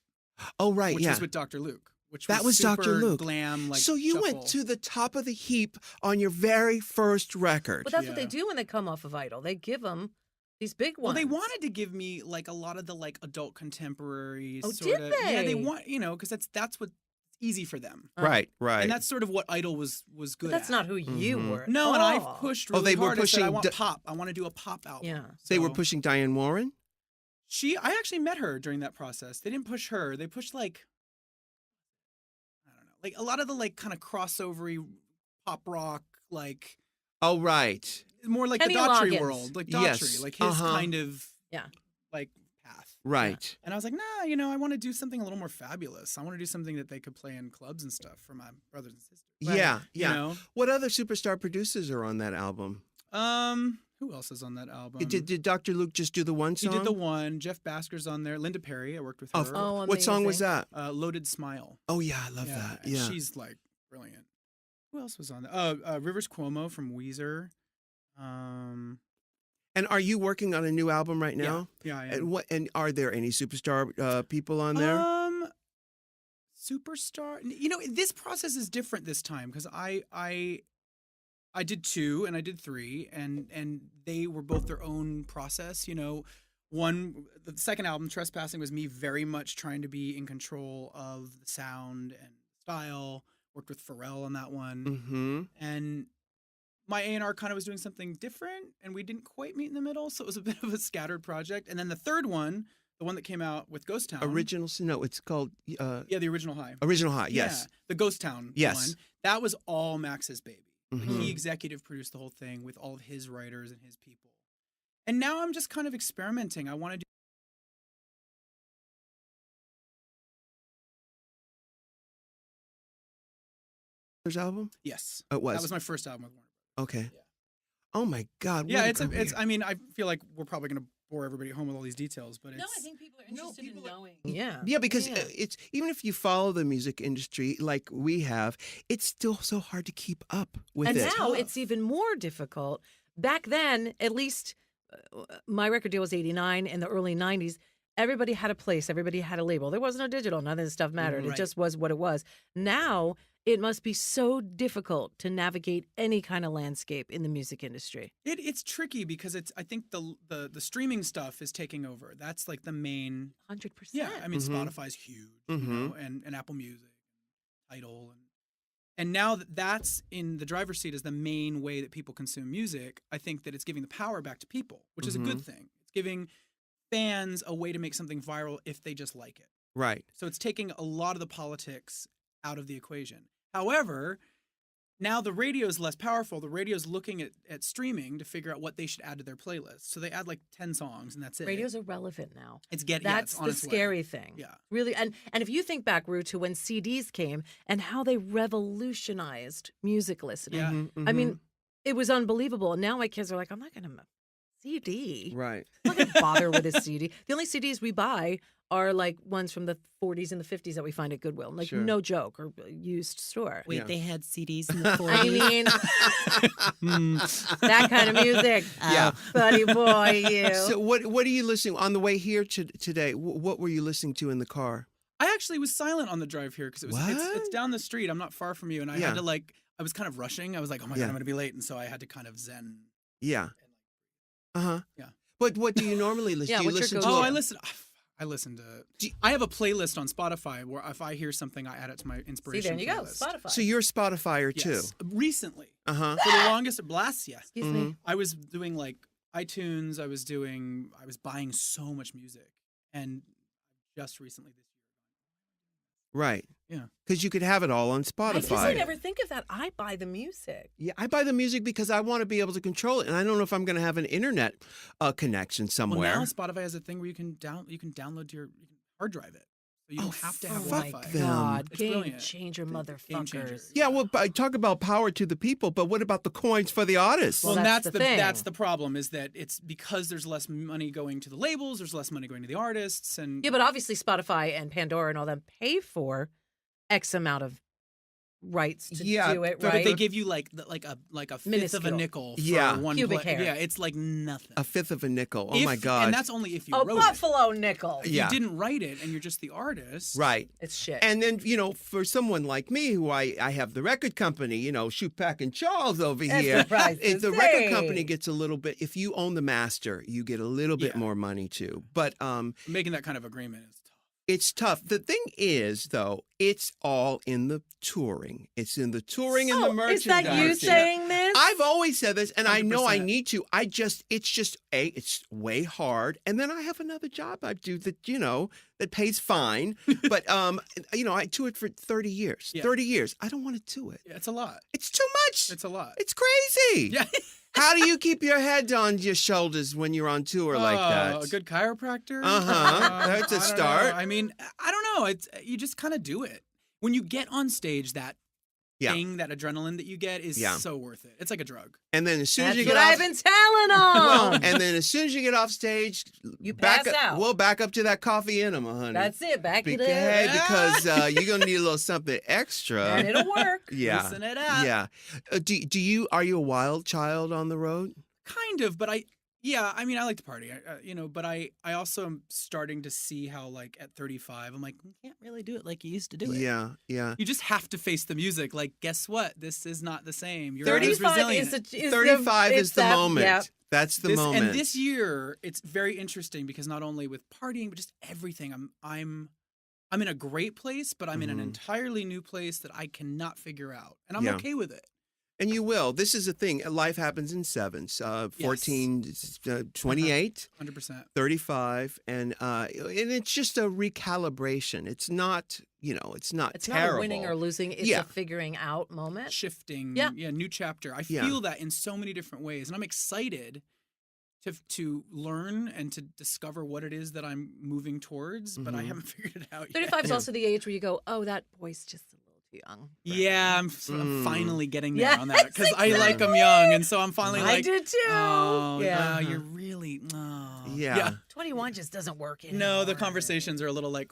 Speaker 1: Oh, right.
Speaker 3: Which
Speaker 1: yeah.
Speaker 3: was with Dr. Luke. Which
Speaker 1: That was
Speaker 3: super
Speaker 1: Dr. Luke.
Speaker 3: Glam, like
Speaker 1: so you
Speaker 3: shuffle.
Speaker 1: went to the top of the heap on your very first record.
Speaker 2: But that's what
Speaker 3: Yeah.
Speaker 2: they do when they come off of Idol. They give them these big ones.
Speaker 3: Well, they wanted to give me like a lot of the like adult contemporary
Speaker 2: Oh,
Speaker 3: sort
Speaker 2: did
Speaker 3: of. Yeah,
Speaker 2: they?
Speaker 3: they want, you know, because that's what's easy for them.
Speaker 1: Right.
Speaker 3: And that's sort of what Idol was
Speaker 2: But
Speaker 3: good
Speaker 2: that's
Speaker 3: at.
Speaker 2: not who you
Speaker 1: Mhm.
Speaker 2: were.
Speaker 3: No, and
Speaker 2: Oh.
Speaker 3: I've pushed really
Speaker 1: they were
Speaker 3: hard. I said, I
Speaker 1: pushing
Speaker 3: want
Speaker 1: d-
Speaker 3: pop. I want to do a pop album.
Speaker 2: Yeah.
Speaker 1: They were
Speaker 3: So
Speaker 1: pushing Diane Warren?
Speaker 3: I actually met her during that process. They didn't push her. They pushed like, I don't know, like a lot of the like kind of crossovery pop rock, like
Speaker 1: Oh, right.
Speaker 3: more like
Speaker 2: Kenny
Speaker 3: the Daughtry
Speaker 2: Loggins.
Speaker 3: world, like
Speaker 1: Yes.
Speaker 3: Daughtry, like his kind of
Speaker 2: Yeah.
Speaker 3: like path.
Speaker 1: Right.
Speaker 3: And I was like, nah, you know, I want to do something a little more fabulous. I want to do something that they could play in clubs and stuff for my brothers and sisters.
Speaker 1: Yeah.
Speaker 3: You
Speaker 1: Yeah.
Speaker 3: know?
Speaker 1: What other superstar producers are on that album?
Speaker 3: Who else is on that album?
Speaker 1: Did Dr. Luke just do the one
Speaker 3: He
Speaker 1: song?
Speaker 3: did the one. Jeff Basker's on there. Linda Perry, I worked with her.
Speaker 2: Oh,
Speaker 1: what song was
Speaker 2: amazing.
Speaker 1: that?
Speaker 3: Loaded Smile.
Speaker 1: Oh, yeah. I love that.
Speaker 3: and
Speaker 1: Yeah.
Speaker 3: she's like brilliant. Who else was on there? Rivers Cuomo from Weezer.
Speaker 1: And are you working on a new album right now?
Speaker 3: Yeah, I am.
Speaker 1: And are there any superstar people on there?
Speaker 3: Superstar. You know, this process is different this time because I did 2 and I did 3, and they were both their own process. You know, the second album, Trespassing, was me very much trying to be in control of the sound and style. Worked with Pharrell on that one,
Speaker 1: Mm-hmm.
Speaker 3: and my A&R kind of was doing something different, and we didn't quite meet in the middle, so it was a bit of a scattered project. And then the third one, the one that came out with Ghost Town.
Speaker 1: No, it's called
Speaker 3: Yeah, the Original High.
Speaker 1: Original High. Yes.
Speaker 3: Yeah, the Ghost Town
Speaker 1: Yes.
Speaker 3: one. That was all Max's baby. Like,
Speaker 1: Mhm.
Speaker 3: he executive produced the whole thing with all of his writers and his people. And now I'm just kind of experimenting. I want to do
Speaker 1: album?
Speaker 3: Yes.
Speaker 1: It was.
Speaker 3: That was my first album with Warner.
Speaker 1: Okay.
Speaker 3: Yeah.
Speaker 1: Oh my God.
Speaker 3: Yeah,
Speaker 1: what a
Speaker 3: it's
Speaker 1: career.
Speaker 3: I mean, I feel like we're probably going to bore everybody at home with all these details, but it's
Speaker 2: No, I think people are
Speaker 1: No,
Speaker 2: interested
Speaker 1: people
Speaker 2: in
Speaker 1: are-
Speaker 2: knowing. Yeah.
Speaker 1: Yeah, because
Speaker 2: Yeah.
Speaker 1: it's even if you follow the music industry like we have, it's still so hard to keep up with
Speaker 2: And
Speaker 1: it.
Speaker 2: now it's even more difficult. Back then, at least my record deal was 89. In the early 90s, everybody had a place. Everybody had a label. There was no digital. None of this stuff mattered. It
Speaker 3: Right.
Speaker 2: just was what it was. Now, it must be so difficult to navigate any kind of landscape in the music industry.
Speaker 3: it's tricky because I think the streaming stuff is taking over. That's like the main
Speaker 2: 100%.
Speaker 3: Yeah, I mean,
Speaker 1: Mhm.
Speaker 3: Spotify's huge, you
Speaker 1: Mhm.
Speaker 3: know, and Apple Music, Tidal, and now that's in the driver's seat as the main way that people consume music. I think that it's giving the power back to people, which is a good thing. It's giving fans a way to make something viral if they just like it.
Speaker 1: Right.
Speaker 3: So it's taking a lot of the politics out of the equation. However, now the radio is less powerful. The radio's looking at streaming to figure out what they should add to their playlist. So they add like 10 songs and that's it.
Speaker 2: Radio's irrelevant now.
Speaker 3: It's getting
Speaker 2: That's
Speaker 3: it's on
Speaker 2: the
Speaker 3: its way.
Speaker 2: scary thing.
Speaker 3: Yeah.
Speaker 2: Really. And if you think back, Rue, to when CDs came and how they revolutionized music listening.
Speaker 3: Yeah.
Speaker 1: Mhm,
Speaker 2: I
Speaker 1: mhm.
Speaker 2: mean, it was unbelievable. And now my kids are like, I'm not going to CD.
Speaker 1: Right.
Speaker 2: I'm not going to bother with a CD. The only CDs we buy are like ones from the 40s and the 50s that we find at Goodwill. Like,
Speaker 1: Sure.
Speaker 2: no joke, or used store.
Speaker 1: Wait, Yeah.
Speaker 3: they had CDs in the 40s.
Speaker 2: I mean, that kind of music.
Speaker 1: Yeah.
Speaker 2: Buddy boy, you.
Speaker 1: So what are you listening on the way here today? What were you listening to in the car?
Speaker 3: I actually was silent on the drive here because it's
Speaker 1: What?
Speaker 3: down the street. I'm not far from you, and I
Speaker 1: Yeah.
Speaker 3: had to I was kind of rushing. I was like, oh my
Speaker 1: Yeah.
Speaker 3: God, I'm going to be late. And so I had to kind of zen.
Speaker 1: Yeah. Uh-huh.
Speaker 3: Yeah.
Speaker 1: But what do you normally listen?
Speaker 2: Yeah,
Speaker 1: Do you
Speaker 2: what's your
Speaker 1: listen to?
Speaker 2: go-to?
Speaker 3: Oh,
Speaker 2: Yeah.
Speaker 3: I listen to.
Speaker 1: Do you-
Speaker 3: I have a playlist on Spotify where if I hear something, I add it to my
Speaker 2: See,
Speaker 3: inspiration.
Speaker 2: there you go.
Speaker 3: playlist.
Speaker 2: Spotify.
Speaker 1: So you're a Spotifyer too.
Speaker 3: Yes. Recently,
Speaker 1: Uh-huh.
Speaker 3: for the longest, bless you.
Speaker 2: Excuse me.
Speaker 3: I was doing like iTunes. I was buying so much music, and just recently this year.
Speaker 1: Right.
Speaker 3: Yeah.
Speaker 1: Because you could have it all on
Speaker 2: I guess
Speaker 1: Spotify.
Speaker 2: I never think of that. I buy the music.
Speaker 1: Yeah, I buy the music because I want to be able to control it, and I don't know if I'm going to have an internet connection somewhere.
Speaker 3: Well, now Spotify has a thing where you can download you can hard drive it. So you don't have to have
Speaker 1: fuck
Speaker 3: Wi-Fi.
Speaker 1: them.
Speaker 2: God,
Speaker 3: It's
Speaker 2: game
Speaker 3: brilliant.
Speaker 2: changer,
Speaker 3: Game
Speaker 2: motherfuckers.
Speaker 3: changer.
Speaker 1: Yeah, well, I talk about power to the people, but what about the coins for the artists?
Speaker 2: Well,
Speaker 3: Well,
Speaker 2: that's
Speaker 3: that's
Speaker 2: the thing.
Speaker 3: that's the problem is that it's because there's less money going to the labels, there's less money going to the artists, and
Speaker 2: Yeah, but obviously Spotify and Pandora and all them pay for X amount of rights to
Speaker 1: Yeah,
Speaker 2: do it,
Speaker 1: but
Speaker 2: right?
Speaker 3: they give you like a fifth of a
Speaker 2: Minuscule.
Speaker 3: nickel for
Speaker 1: Yeah.
Speaker 3: one
Speaker 2: Pubic
Speaker 3: play.
Speaker 2: hair.
Speaker 3: Yeah, it's like nothing.
Speaker 1: A fifth of a nickel. Oh
Speaker 3: If-
Speaker 1: my God.
Speaker 3: And that's only if you
Speaker 2: Oh,
Speaker 3: wrote it.
Speaker 2: Buffalo nickel.
Speaker 3: If
Speaker 1: Yeah.
Speaker 3: you didn't write it and you're just the artist.
Speaker 1: right.
Speaker 2: It's shit.
Speaker 1: And then, for someone like me, who I have the record company, Shoot Pack and Charles over
Speaker 2: That's
Speaker 1: here.
Speaker 2: the price to
Speaker 1: The record
Speaker 2: say.
Speaker 1: company gets a little bit, if you own the master, you get a little bit
Speaker 3: Yeah.
Speaker 1: more money too. But
Speaker 3: Making that kind of agreement is tough.
Speaker 1: it's tough. The thing is, though, it's all in the touring. It's in the touring and the
Speaker 2: Oh,
Speaker 1: merchandising.
Speaker 2: is that you saying this?
Speaker 1: I've always said this, and I know I
Speaker 3: 100%.
Speaker 1: need to. It's way hard. And then I have another job I do that, that pays fine. But, I toured for 30 years.
Speaker 3: Yeah.
Speaker 1: 30 years. I don't want to do it.
Speaker 3: Yeah, it's a lot.
Speaker 1: It's too much.
Speaker 3: It's a lot.
Speaker 1: It's crazy.
Speaker 3: Yeah.
Speaker 1: How do you keep your head on your shoulders when you're on tour like that?
Speaker 3: A good chiropractor.
Speaker 1: Uh-huh. That's a
Speaker 3: I don't
Speaker 1: start.
Speaker 3: know. I mean, I don't know. You just kind of do it. When you get on stage, that
Speaker 1: Yeah.
Speaker 3: thing, that adrenaline that you get is
Speaker 1: Yeah.
Speaker 3: so worth it. It's like a drug.
Speaker 1: And then as soon
Speaker 2: That's
Speaker 1: as you
Speaker 2: what
Speaker 1: get off,
Speaker 2: I've been telling them.
Speaker 1: and then as soon as you get off stage,
Speaker 2: You
Speaker 1: back
Speaker 2: pass
Speaker 1: up,
Speaker 2: out.
Speaker 1: We'll back up to that coffee enema, honey.
Speaker 2: That's it. Back it
Speaker 1: Hey,
Speaker 2: up.
Speaker 1: because you're gonna need a little something extra.
Speaker 2: And it'll work.
Speaker 1: Yeah,
Speaker 3: Loosen it up.
Speaker 1: yeah. Are you a wild child on the road?
Speaker 3: Kind of, but I like to party, but I also am starting to see how, like, at 35, I'm like, you can't really do it like you used to do it.
Speaker 1: Yeah, yeah.
Speaker 3: You just have to face the music. Like, guess what? This is not the same. You're not as
Speaker 2: 35
Speaker 3: resilient.
Speaker 2: is
Speaker 1: 35
Speaker 2: it's
Speaker 1: is the
Speaker 2: that-
Speaker 1: moment.
Speaker 2: Yep.
Speaker 1: That's the moment.
Speaker 3: And this year, it's very interesting because not only with partying, but just everything. I'm in a great place, but I'm in an entirely new place that I cannot figure out, and I'm
Speaker 1: Yeah.
Speaker 3: okay with it.
Speaker 1: And you will. This is the thing. Life happens in sevens. 14, 28.
Speaker 3: 100%.
Speaker 1: 35, and it's just a recalibration. It's not, it's not
Speaker 2: It's
Speaker 1: terrible.
Speaker 2: not a winning or losing. It's
Speaker 1: Yeah.
Speaker 2: a figuring out moment.
Speaker 3: Shifting,
Speaker 2: Yeah.
Speaker 3: new chapter. I
Speaker 1: Yeah.
Speaker 3: feel that in so many different ways, and I'm excited to learn and to discover what it is that I'm moving towards, but I haven't figured it out yet.
Speaker 2: 35 is also the age where you go, oh, that boy's just a little too young.
Speaker 3: Yeah, I'm finally getting there
Speaker 2: Yes,
Speaker 3: on that because I like them young, and so I'm finally
Speaker 2: I
Speaker 3: like,
Speaker 2: did too.
Speaker 3: oh,
Speaker 2: Yeah.
Speaker 3: you're really, oh.
Speaker 1: Yeah.
Speaker 2: 21 just doesn't work anymore.
Speaker 3: No, the conversations are a little like,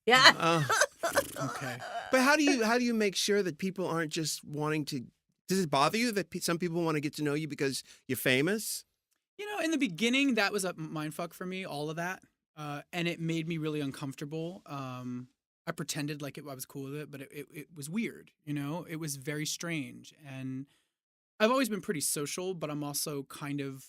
Speaker 2: Yeah.
Speaker 3: okay.
Speaker 1: But how do you make sure that people aren't just wanting to? Does it bother you that some people want to get to know you because you're famous?
Speaker 3: In the beginning, that was a mindfuck for me, all of that. And it made me really uncomfortable. I pretended like I was cool with it, but it was weird, It was very strange. And I've always been pretty social, but I'm also kind of,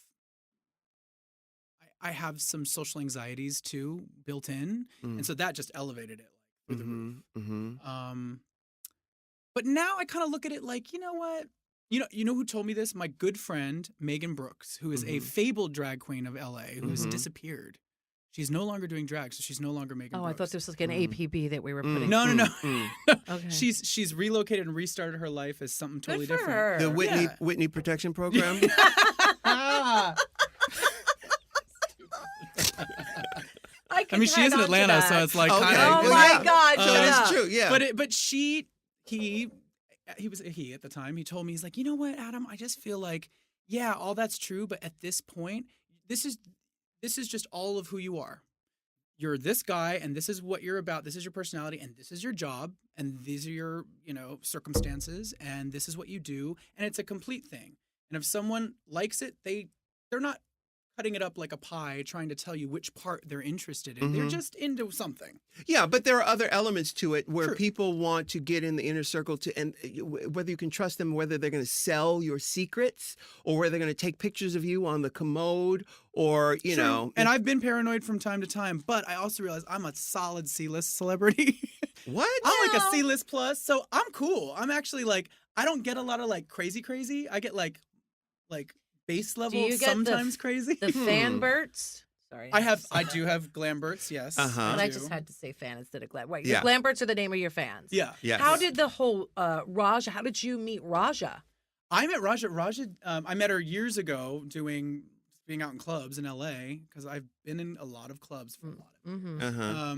Speaker 3: I have some social anxieties too built in. And so that just elevated it through the roof. But now I kind of look at it like, you know what? You know who told me this? My good friend, Megan Brooks, who is a fabled drag queen of LA, who has disappeared. She's no longer doing drag, so she's no longer Megan
Speaker 2: Oh,
Speaker 3: Brooks.
Speaker 2: I thought this was like an APB that we were putting.
Speaker 3: No.
Speaker 2: Okay.
Speaker 3: She's relocated and restarted her life as something totally
Speaker 2: Good for
Speaker 3: different.
Speaker 2: her.
Speaker 1: The Whitney
Speaker 3: Yeah.
Speaker 1: Whitney Protection Program.
Speaker 3: I mean, she is in Atlanta, so it's like
Speaker 1: Okay.
Speaker 3: kind
Speaker 2: Oh
Speaker 3: of.
Speaker 1: Well,
Speaker 2: my
Speaker 1: yeah.
Speaker 2: God,
Speaker 1: So
Speaker 2: shut
Speaker 1: that's
Speaker 2: up.
Speaker 1: true. Yeah.
Speaker 3: But he was a he at the time. He told me, he's like, you know what, Adam? I just feel like, yeah, all that's true, but at this point, this is just all of who you are. You're this guy, and this is what you're about. This is your personality, and this is your job, and these are your, circumstances, and this is what you do, and it's a complete thing. And if someone likes it, they're not cutting it up like a pie, trying to tell you which part they're interested in. They're just into something.
Speaker 1: Yeah, but there are other elements to it where
Speaker 3: True.
Speaker 1: people want to get in the inner circle and whether you can trust them, whether they're going to sell your secrets or whether they're going to take pictures of you on the commode or, you
Speaker 3: True.
Speaker 1: know.
Speaker 3: And I've been paranoid from time to time, but I also realize I'm a solid C-list celebrity.
Speaker 1: What?
Speaker 3: I'm like a
Speaker 2: No.
Speaker 3: C-list plus, so I'm cool. I'm actually like, I don't get a lot of like crazy. I get like base level,
Speaker 2: you get
Speaker 3: sometimes crazy.
Speaker 2: The fanberts. Sorry.
Speaker 3: I do have Glamberts, yes.
Speaker 1: Uh-huh.
Speaker 2: But I
Speaker 3: do.
Speaker 2: just had to say fan instead of Glam. Wait,
Speaker 1: Yeah.
Speaker 2: your Glamberts are the name of your fans.
Speaker 3: Yeah.
Speaker 1: Yes.
Speaker 2: How did the whole Raja? How did you meet Raja?
Speaker 3: I met Raja. I met her years ago being out in clubs in LA because I've been in a lot of clubs for a lot of it.
Speaker 2: Mm-hmm.
Speaker 1: Uh-huh.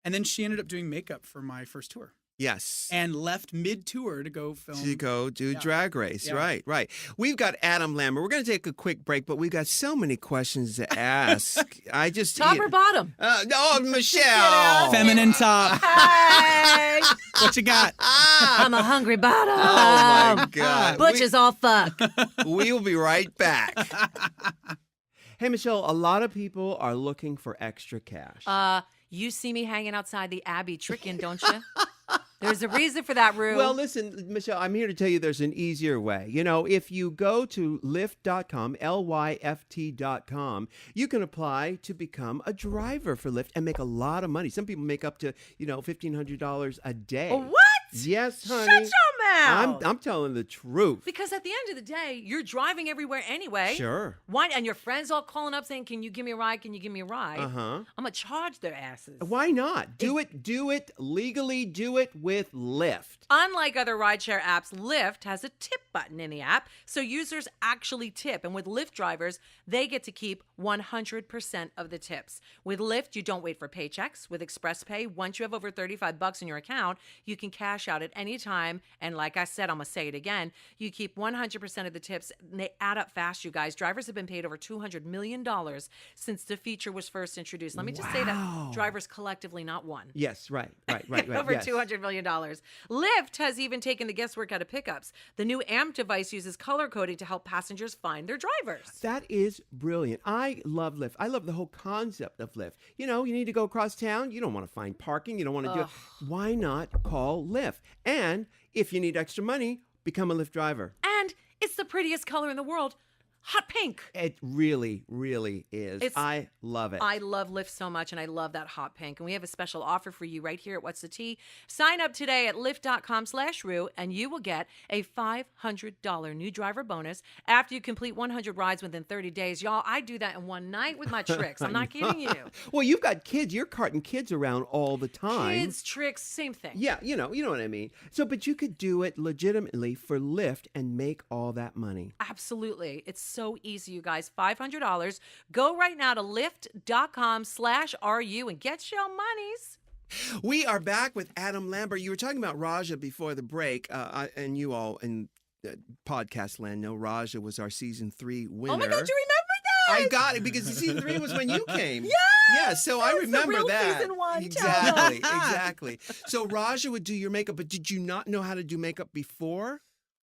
Speaker 3: And then she ended up doing makeup for my first tour.
Speaker 1: Yes.
Speaker 3: And left mid-tour to go film.
Speaker 1: To go do Drag Race.
Speaker 3: Yeah.
Speaker 1: Right. We've got Adam Lambert. We're going to take a quick break, but we've got so many questions to ask. I just
Speaker 2: Top or bottom?
Speaker 1: No, Michelle.
Speaker 3: Feminine top.
Speaker 2: Hey,
Speaker 3: What you got?
Speaker 2: I'm a hungry bottom.
Speaker 1: Oh my God.
Speaker 2: Butch is all fuck.
Speaker 1: We'll be right back. Hey, Michelle, a lot of people are looking for extra cash.
Speaker 2: You see me hanging outside the Abbey tricking, don't you? There's a reason for that, Rue.
Speaker 1: Well, listen, Michelle, I'm here to tell you there's an easier way. You know, if you go to Lyft.com, Lyft.com, you can apply to become a driver for Lyft and make a lot of money. Some people make up to, $1,500 a day.
Speaker 2: What?
Speaker 1: Yes, honey.
Speaker 2: Shut your mouth.
Speaker 1: I'm telling the truth.
Speaker 2: Because at the end of the day, you're driving everywhere anyway.
Speaker 1: Sure.
Speaker 2: Why? And your friends all calling up saying, "Can you give me a ride? Can you give me a ride?"
Speaker 1: Uh-huh.
Speaker 2: I'm gonna charge their asses.
Speaker 1: Why not? Do it legally. Do it with Lyft.
Speaker 2: Unlike other rideshare apps, Lyft has a tip button in the app, so users actually tip. And with Lyft drivers, they get to keep 100% of the tips. With Lyft, you don't wait for paychecks. With Express Pay, once you have over $35 in your account, you can cash out at any time. And like I said, I'm going to say it again, you keep 100% of the tips. And they add up fast, you guys. Drivers have been paid over $200 million since the feature was first introduced. Let me just say that drivers collectively, not one.
Speaker 1: Yes, right.
Speaker 2: Over
Speaker 1: yes.
Speaker 2: $200 million. Lyft has even taken the guesswork out of pickups. The new AMP device uses color coding to help passengers find their drivers.
Speaker 1: That is brilliant. I love Lyft. I love the whole concept of Lyft. You need to go across town. You don't want to find parking. You don't want to do it. Why not call Lyft? And if you need extra money, become a Lyft driver.
Speaker 2: And it's the prettiest color in the world. Hot pink.
Speaker 1: It really, really is. I love it.
Speaker 2: I love Lyft so much, and I love that hot pink. And we have a special offer for you right here at What's the Tea. Sign up today at Lyft.com/Rue, and you will get a $500 new driver bonus after you complete 100 rides within 30 days. Y'all, I do that in one night with my tricks. I'm not kidding you.
Speaker 1: Well, you've got kids. You're carting kids around all the time.
Speaker 2: Kids, tricks, same thing.
Speaker 1: Yeah, you know what I mean. So, but you could do it legitimately for Lyft and make all that money.
Speaker 2: Absolutely. It's so easy, you guys. $500. Go right now to Lyft.com/RU and get your monies.
Speaker 1: We are back with Adam Lambert. You were talking about Raja before the break, and you all in podcast land know Raja was our season 3 winner.
Speaker 2: Oh my God, you remember that?
Speaker 1: I got it because season 3 was when you came. Yeah, so I
Speaker 2: That was the
Speaker 1: remember
Speaker 2: real
Speaker 1: that.
Speaker 2: season 1.
Speaker 1: Exactly. So Raja would do your makeup, but did you not know how to do makeup before?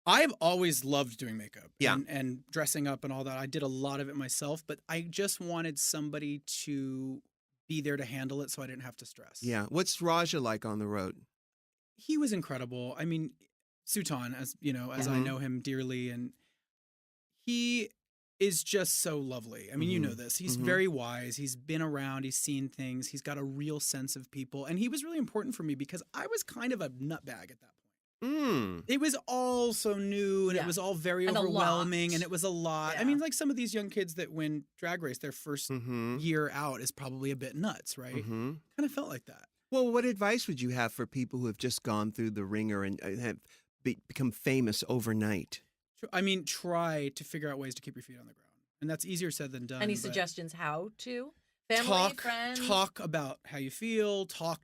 Speaker 3: I've always loved doing makeup
Speaker 1: Yeah.
Speaker 3: and dressing up and all that. I did a lot of it myself, but I just wanted somebody to be there to handle it so I didn't have to stress.
Speaker 1: Yeah. What's Raja like on the road?
Speaker 3: He was incredible. I mean, Sutan, as I know him dearly, and he is just so lovely. I mean, you know this. He's very wise. He's been around. He's seen things. He's got a real sense of people. And he was really important for me because I was kind of a nutbag at that point. It was all so new and it was all very overwhelming and it was a lot.
Speaker 2: Yeah.
Speaker 3: I mean, like some of these young kids that win Drag Race, their first year out is probably a bit nuts, right? Kind of felt like that.
Speaker 1: Well, what advice would you have for people who have just gone through the ringer and have become famous overnight?
Speaker 3: I mean, try to figure out ways to keep your feet on the ground. And that's easier said than done.
Speaker 2: Any
Speaker 3: but
Speaker 2: suggestions how to? Family, friends?
Speaker 3: Talk about how you feel. Talk,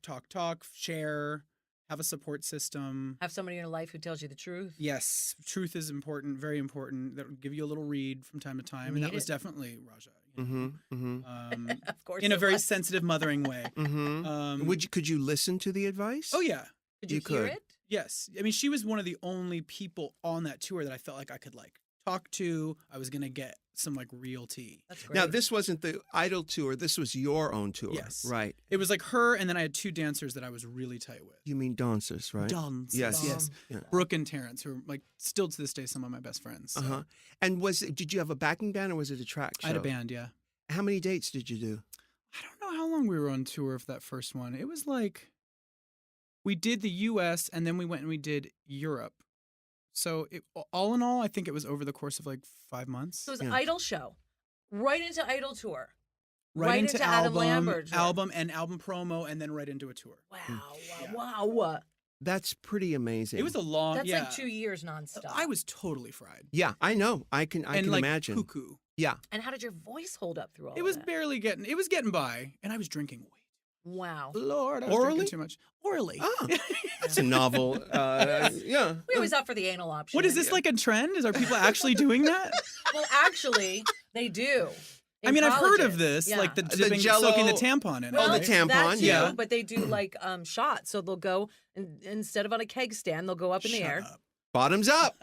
Speaker 3: share. Have a support system.
Speaker 2: Have somebody in your life who tells you the truth.
Speaker 3: Yes, truth is important, very important. That will give you a little read from time to time, and that was definitely Raja.
Speaker 2: Of course,
Speaker 3: in a very sensitive, mothering way.
Speaker 1: Could you listen to the advice?
Speaker 3: Oh yeah,
Speaker 2: Could you hear it?
Speaker 3: Yes. I mean, she was one of the only people on that tour that I felt like I could talk to. I was gonna get some real tea.
Speaker 2: That's great.
Speaker 1: Now, this wasn't the Idol tour. This was your own tour.
Speaker 3: Yes.
Speaker 1: Right.
Speaker 3: It was like her, and then I had 2 dancers that I was really tight with.
Speaker 1: You mean dancers, right?
Speaker 3: Dancers.
Speaker 1: Yes. Yeah.
Speaker 3: Brooke and Terrence, who are still to this day some of my best friends. So.
Speaker 1: And did you have a backing band or was it a track show?
Speaker 3: I had a band, yeah.
Speaker 1: How many dates did you do?
Speaker 3: I don't know how long we were on tour for that first one. It was we did the U.S. and then we went and we did Europe. So all in all, I think it was over the course of 5 months.
Speaker 2: So it was an Idol show, right into Idol tour,
Speaker 3: right into
Speaker 2: Adam Lambert tour.
Speaker 3: album promo, and then right into a tour.
Speaker 2: Wow.
Speaker 1: That's pretty amazing.
Speaker 3: It was a long.
Speaker 2: That's like 2 years nonstop.
Speaker 3: I was totally fried.
Speaker 1: Yeah, I know. I can imagine.
Speaker 3: Cuckoo.
Speaker 1: Yeah.
Speaker 2: And how did your voice hold up through all
Speaker 3: It was
Speaker 2: that?
Speaker 3: barely getting. It was getting by, and I was drinking way.
Speaker 2: Wow.
Speaker 3: Lord, I was
Speaker 1: Orally?
Speaker 3: drinking too much. Orally.
Speaker 1: Oh, that's a novel. Yeah.
Speaker 2: We always opt for the anal option.
Speaker 3: What is this like a trend? Are people actually doing that?
Speaker 2: Well, actually, they do.
Speaker 3: I
Speaker 2: in
Speaker 3: mean, I've heard of
Speaker 2: colleges.
Speaker 3: this,
Speaker 2: Yeah.
Speaker 3: like the
Speaker 1: The
Speaker 3: dipping,
Speaker 1: Jell-O-
Speaker 3: soaking the tampon in it.
Speaker 1: Oh, the
Speaker 3: right?
Speaker 1: tampon,
Speaker 2: that too,
Speaker 1: yeah.
Speaker 2: But they do like shots. So they'll go instead of on a keg stand, they'll go up in the
Speaker 3: Shut
Speaker 2: air
Speaker 3: up.
Speaker 1: Bottoms up.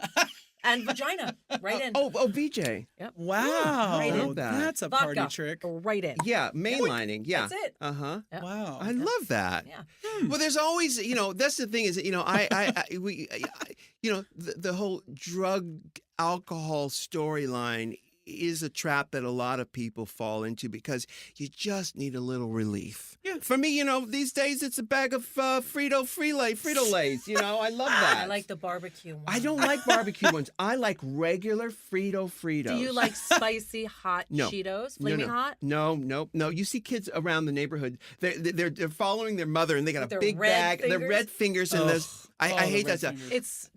Speaker 2: and vagina right in.
Speaker 1: Oh, VJ.
Speaker 3: Wow.
Speaker 2: Right
Speaker 1: in.
Speaker 3: That's a
Speaker 2: Vodka,
Speaker 3: party trick.
Speaker 2: go right in.
Speaker 1: Yeah, mainlining. Yeah.
Speaker 2: That's it.
Speaker 1: Uh-huh.
Speaker 2: Yep.
Speaker 3: Wow.
Speaker 1: I love that.
Speaker 2: Yeah.
Speaker 1: Well, there's always, that's the thing is, the whole drug alcohol storyline is a trap that a lot of people fall into because you just need a little relief.
Speaker 3: Yeah.
Speaker 1: For me, these days it's a bag of Frito-Lays. I love that.
Speaker 2: I like the barbecue one.
Speaker 1: I don't like barbecue ones. I like regular Fritos.
Speaker 2: Do you like spicy hot
Speaker 1: No.
Speaker 2: Cheetos? Flaming hot?
Speaker 1: No. You see kids around the neighborhood. They're following their mother, and they got
Speaker 2: With
Speaker 1: a
Speaker 2: their
Speaker 1: big
Speaker 2: red
Speaker 1: bag. Their
Speaker 2: fingers?
Speaker 1: red fingers, and those. I
Speaker 3: the
Speaker 1: hate
Speaker 3: red
Speaker 1: that stuff.
Speaker 3: fingers.
Speaker 2: It's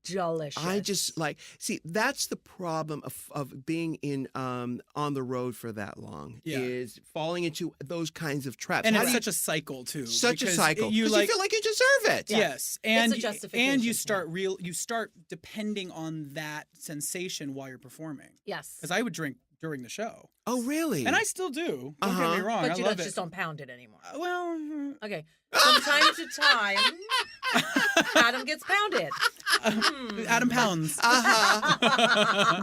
Speaker 2: delicious.
Speaker 1: I just see that's the problem of being in on the road for that long is falling into those kinds of traps.
Speaker 3: And
Speaker 1: How
Speaker 3: it's
Speaker 1: do you-
Speaker 3: such a cycle too.
Speaker 1: such a
Speaker 3: because
Speaker 1: cycle.
Speaker 3: You
Speaker 1: 'Cause you feel like you deserve it.
Speaker 3: Yes,
Speaker 2: a
Speaker 3: and
Speaker 2: justification,
Speaker 3: you start depending on that sensation while you're performing.
Speaker 2: yes.
Speaker 3: Because I would drink during the show,
Speaker 1: Oh, really?
Speaker 3: and I still do. Don't get me wrong.
Speaker 2: But
Speaker 3: I
Speaker 2: you
Speaker 3: love
Speaker 2: just
Speaker 3: it.
Speaker 2: don't pound it anymore.
Speaker 3: Well,
Speaker 2: Okay. From time to time, Adam gets pounded.
Speaker 3: Adam pounds.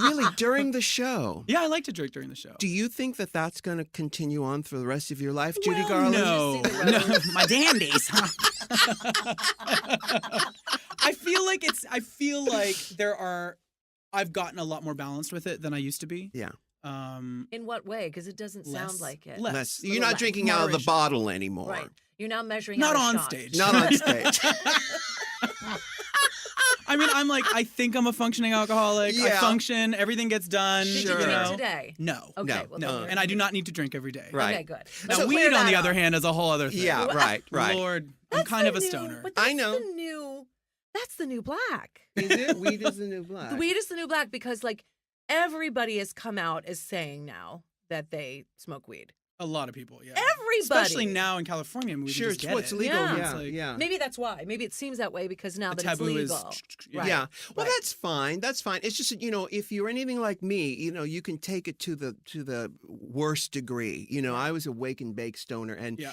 Speaker 1: Really, during the show.
Speaker 3: Yeah, I like to drink during the show.
Speaker 1: Do you think that that's going to continue on for the rest of your life, Judy
Speaker 3: Well,
Speaker 1: Garland?
Speaker 3: No,
Speaker 2: Did you see the
Speaker 3: no,
Speaker 2: rose?
Speaker 3: my dandies. I feel like I've gotten a lot more balanced with it than I used to be.
Speaker 1: Yeah.
Speaker 2: In what way? Because it doesn't sound
Speaker 3: Less.
Speaker 2: like it.
Speaker 3: Less.
Speaker 1: You're not
Speaker 2: less.
Speaker 1: drinking out of the
Speaker 3: Moderation.
Speaker 1: bottle anymore.
Speaker 2: Right. You're now measuring
Speaker 3: Not
Speaker 2: out a
Speaker 3: on
Speaker 2: shot.
Speaker 3: stage.
Speaker 1: Not on stage.
Speaker 3: I mean, I'm like, I think I'm a functioning alcoholic. I
Speaker 1: Yeah.
Speaker 3: function. Everything gets done.
Speaker 2: Did
Speaker 1: Sure.
Speaker 2: you
Speaker 3: You
Speaker 2: drink
Speaker 3: know?
Speaker 2: today?
Speaker 3: No.
Speaker 2: Okay.
Speaker 1: No,
Speaker 2: well,
Speaker 3: No.
Speaker 2: then
Speaker 3: And I do not need to drink every day.
Speaker 1: Right.
Speaker 2: Okay, good.
Speaker 3: Now,
Speaker 2: Let's
Speaker 3: weed,
Speaker 2: clear
Speaker 3: on
Speaker 2: that
Speaker 3: the
Speaker 2: up.
Speaker 3: other hand, is a whole other thing.
Speaker 1: Yeah, right.
Speaker 3: Lord, I'm
Speaker 2: That's
Speaker 3: kind
Speaker 2: the
Speaker 3: of a
Speaker 2: new-
Speaker 3: stoner.
Speaker 2: But
Speaker 1: I
Speaker 2: that's
Speaker 1: know.
Speaker 2: That's the new black.
Speaker 1: Is it? Weed is the new black.
Speaker 2: The weed is the new black because everybody has come out as saying now that they smoke weed.
Speaker 3: A lot of people, yeah.
Speaker 2: Everybody.
Speaker 3: Especially now in California, we
Speaker 1: Sure,
Speaker 3: can
Speaker 1: it's
Speaker 3: just get
Speaker 1: what's
Speaker 3: it.
Speaker 1: legal.
Speaker 2: Yeah.
Speaker 1: Yeah,
Speaker 3: It's like-
Speaker 1: yeah.
Speaker 2: Maybe that's why. Maybe it seems that way because now
Speaker 3: The
Speaker 2: that it's
Speaker 3: taboo is.
Speaker 2: legal.
Speaker 3: Yeah.
Speaker 2: Right.
Speaker 1: Yeah. Well,
Speaker 2: Right.
Speaker 1: that's fine. That's fine. It's just if you're anything like me, you can take it to the worst degree. I was a wake and bake stoner, and
Speaker 3: Yeah.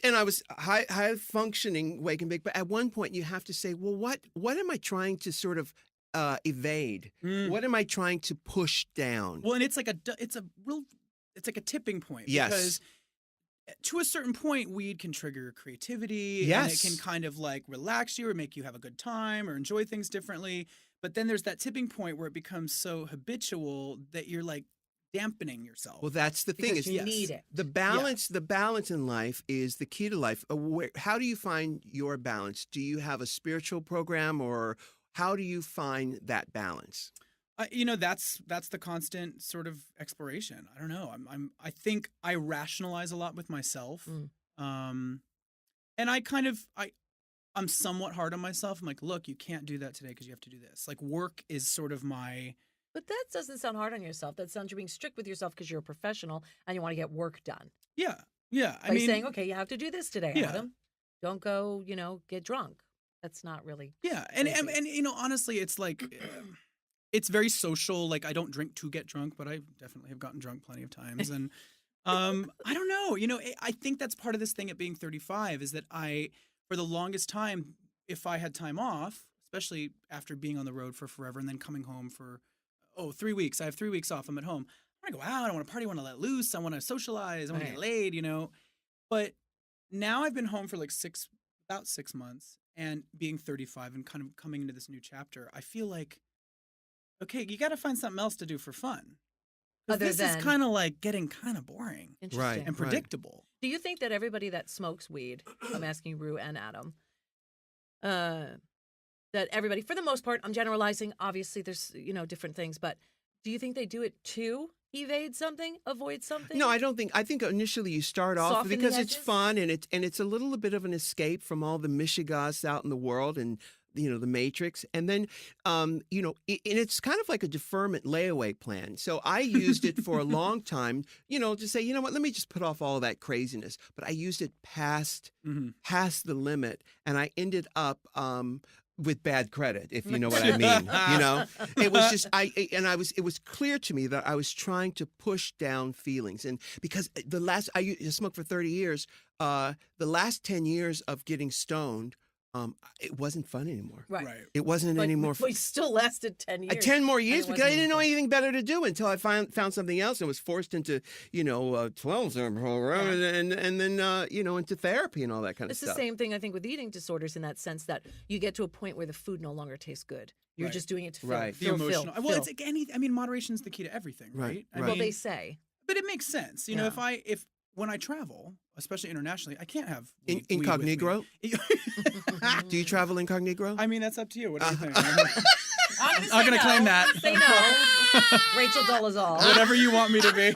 Speaker 1: and I was high functioning wake and bake. But at one point, you have to say, well, what am I trying to sort of evade?
Speaker 3: Mm.
Speaker 1: What am I trying to push down?
Speaker 3: Well, and it's like a tipping point.
Speaker 1: Yes.
Speaker 3: Because to a certain point, weed can trigger creativity.
Speaker 1: Yes.
Speaker 3: And it can kind of like relax you or make you have a good time or enjoy things differently. But then there's that tipping point where it becomes so habitual that you're like dampening yourself.
Speaker 1: Well, that's the thing.
Speaker 2: Because
Speaker 1: Is
Speaker 2: you need it.
Speaker 1: the balance in life is the key to life. How do you find your balance? Do you have a spiritual program, or how do you find that balance?
Speaker 3: That's the constant sort of exploration. I don't know. I think I rationalize a lot with myself. And I'm somewhat hard on myself. I'm like, look, you can't do that today because you have to do this. Like, work is sort of my.
Speaker 2: But that doesn't sound hard on yourself. That sounds you're being strict with yourself because you're a professional and you want to get work done.
Speaker 3: Yeah.
Speaker 2: By saying, okay, you have to do this today,
Speaker 3: Yeah.
Speaker 2: Adam. Don't go, get drunk. That's not really.
Speaker 3: Yeah. And
Speaker 2: crazy.
Speaker 3: honestly, it's like. It's very social. Like, I don't drink to get drunk, but I definitely have gotten drunk plenty of times. And I don't know. I think that's part of this thing at being 35 is that for the longest time, if I had time off, especially after being on the road for forever and then coming home for, 3 weeks. I have 3 weeks off. I'm at home. I want to go out. I want to party. I want to let loose. I want to socialize. I want to get laid, But now I've been home for like about 6 months and being 35 and kind of coming into this new chapter, I feel like, okay, you got to find something else to do for fun. This is kind of like getting kind of boring
Speaker 2: Interesting.
Speaker 3: and predictable.
Speaker 2: Do you think that everybody that smokes weed, I'm asking Rue and Adam, that everybody, for the most part, I'm generalizing, obviously there's, different things, but do you think they do it to evade something, avoid something?
Speaker 1: No, I don't think. I think initially you start off
Speaker 2: Soften the
Speaker 1: because it's
Speaker 2: edges?
Speaker 1: fun and it's a little bit of an escape from all the mishigas out in the world and the Matrix, and then and it's kind of like a deferment layaway plan. So I used it for a long time, to say, you know what, let me just put off all that craziness. But I used it past the limit, and I ended up with bad credit, if you know what I mean. It was just it was clear to me that I was trying to push down feelings, and because I smoked for 30 years, the last 10 years of getting stoned, it wasn't fun anymore.
Speaker 2: Right.
Speaker 1: It wasn't anymore.
Speaker 4: We still lasted 10 years.
Speaker 1: 10 more years, because I didn't know
Speaker 4: fun.
Speaker 1: anything better to do until I found something else and was forced into, 12-step program and then, into therapy and all that kind of
Speaker 4: It's
Speaker 1: stuff.
Speaker 4: the same thing, I think, with eating disorders in that sense that you get to a point where the food no longer tastes good. You're
Speaker 3: Right.
Speaker 4: just doing it to fill,
Speaker 1: Right.
Speaker 3: The
Speaker 4: fill,
Speaker 3: emotional.
Speaker 4: fill,
Speaker 3: Well,
Speaker 4: fill.
Speaker 3: it's moderation's the key to everything, right?
Speaker 1: Right.
Speaker 4: Well, they say.
Speaker 3: But it makes sense.
Speaker 4: Yeah.
Speaker 3: If when I travel, especially internationally, I can't have weed
Speaker 1: Incognito?
Speaker 3: with me.
Speaker 1: Do you travel incognito?
Speaker 3: I mean, that's up to you. What do you think?
Speaker 4: I'm
Speaker 3: gonna claim that.
Speaker 4: Say no. Rachel Dolezal.
Speaker 3: Whatever you want me to be.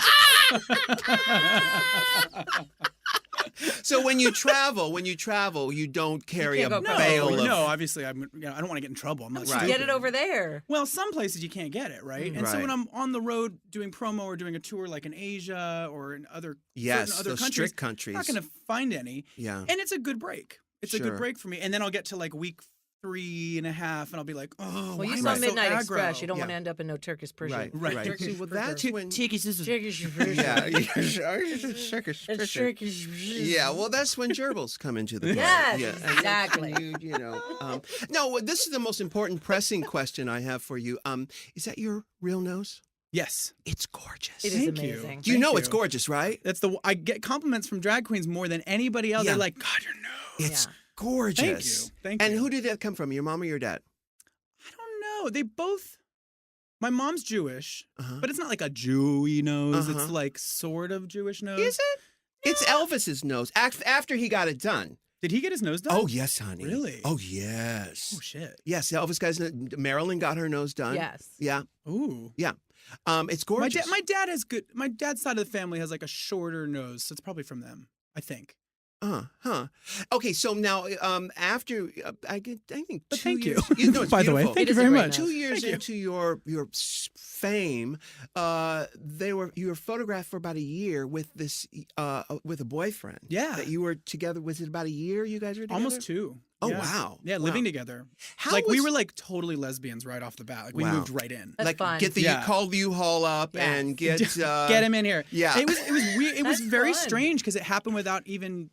Speaker 1: So when you travel, you don't carry a
Speaker 4: can't go
Speaker 1: bale of...
Speaker 3: No, obviously, I don't want to get in trouble. I'm not
Speaker 1: Right.
Speaker 3: stupid.
Speaker 4: Get it over there.
Speaker 3: Well, some places you can't get it, right? And so
Speaker 1: Right.
Speaker 3: when I'm on the road doing promo or doing a tour like in Asia or in certain
Speaker 1: Yes,
Speaker 3: other
Speaker 1: those
Speaker 3: countries,
Speaker 1: strict countries.
Speaker 3: I'm not going to find any.
Speaker 1: Yeah.
Speaker 3: And it's a good break. It's a
Speaker 1: Sure.
Speaker 3: good break for me. And then I'll get to like week 3.5 and I'll be like, oh,
Speaker 4: Well,
Speaker 3: why
Speaker 4: you
Speaker 3: am
Speaker 4: saw
Speaker 3: I so
Speaker 4: Midnight
Speaker 3: aggro?
Speaker 4: Express. You don't
Speaker 1: Yeah.
Speaker 4: want to end up in no Turkish Persian.
Speaker 1: Right,
Speaker 3: Right.
Speaker 1: right.
Speaker 4: Turkish
Speaker 1: Well,
Speaker 4: Persian.
Speaker 1: that's when...
Speaker 4: Turkish Persian.
Speaker 1: Yeah.
Speaker 4: It's Turkish.
Speaker 1: Yeah, well, that's when gerbils come into the play.
Speaker 4: Yes,
Speaker 1: yeah, and that's when
Speaker 4: exactly.
Speaker 1: no, this is the most important pressing question I have for you. Is that your real nose?
Speaker 3: Yes.
Speaker 1: It's gorgeous.
Speaker 4: It is
Speaker 3: Thank
Speaker 4: amazing.
Speaker 1: You know
Speaker 3: Thank
Speaker 1: it's gorgeous, right?
Speaker 3: I get compliments from drag queens more than anybody else.
Speaker 1: Yeah.
Speaker 3: They're like, God, your nose.
Speaker 1: It's
Speaker 4: Yeah.
Speaker 1: gorgeous.
Speaker 3: Thank you.
Speaker 1: And who did that come from? Your mom or your dad?
Speaker 3: I don't know. They both. My mom's Jewish,
Speaker 1: Uh-huh.
Speaker 3: but it's not like a Jewy nose.
Speaker 1: Uh-huh.
Speaker 3: It's like sort of Jewish nose.
Speaker 1: Is it? It's Elvis's nose after he got it done.
Speaker 3: Did he get his nose done?
Speaker 1: Oh, yes, honey.
Speaker 3: Really?
Speaker 1: Oh, yes.
Speaker 3: Oh shit.
Speaker 1: Yes, Elvis got his... Marilyn got her nose done.
Speaker 4: Yes.
Speaker 1: Yeah.
Speaker 3: Ooh.
Speaker 1: Yeah. It's gorgeous.
Speaker 3: My dad has good. My dad's side of the family has like a shorter nose, so it's probably from them. I think.
Speaker 1: Okay, so now after I think
Speaker 3: But
Speaker 1: 2
Speaker 3: thank you.
Speaker 1: years. No, it's
Speaker 3: By the way,
Speaker 1: beautiful.
Speaker 3: thank
Speaker 4: It
Speaker 3: you
Speaker 4: is a
Speaker 3: very
Speaker 4: great
Speaker 3: much.
Speaker 4: nose.
Speaker 1: 2 years
Speaker 3: Thank you.
Speaker 1: into your fame, you were photographed for about a year with this with a boyfriend.
Speaker 3: Yeah.
Speaker 1: that you were together. Was it about a year? You guys were together?
Speaker 3: Almost 2.
Speaker 1: Oh,
Speaker 3: Yeah.
Speaker 1: wow.
Speaker 3: Yeah,
Speaker 1: Wow.
Speaker 3: living together.
Speaker 1: How
Speaker 3: Like we
Speaker 1: was-
Speaker 3: were like totally lesbians right off the bat. Like we
Speaker 1: Wow.
Speaker 3: moved right in.
Speaker 4: That's
Speaker 1: like
Speaker 4: fun.
Speaker 1: get the
Speaker 3: Yeah.
Speaker 1: call the U-Haul up
Speaker 4: Yes.
Speaker 1: and get
Speaker 3: Get him in here.
Speaker 1: yeah.
Speaker 3: It was weird. It was
Speaker 4: That's
Speaker 3: very
Speaker 4: fun.
Speaker 3: strange because it happened without even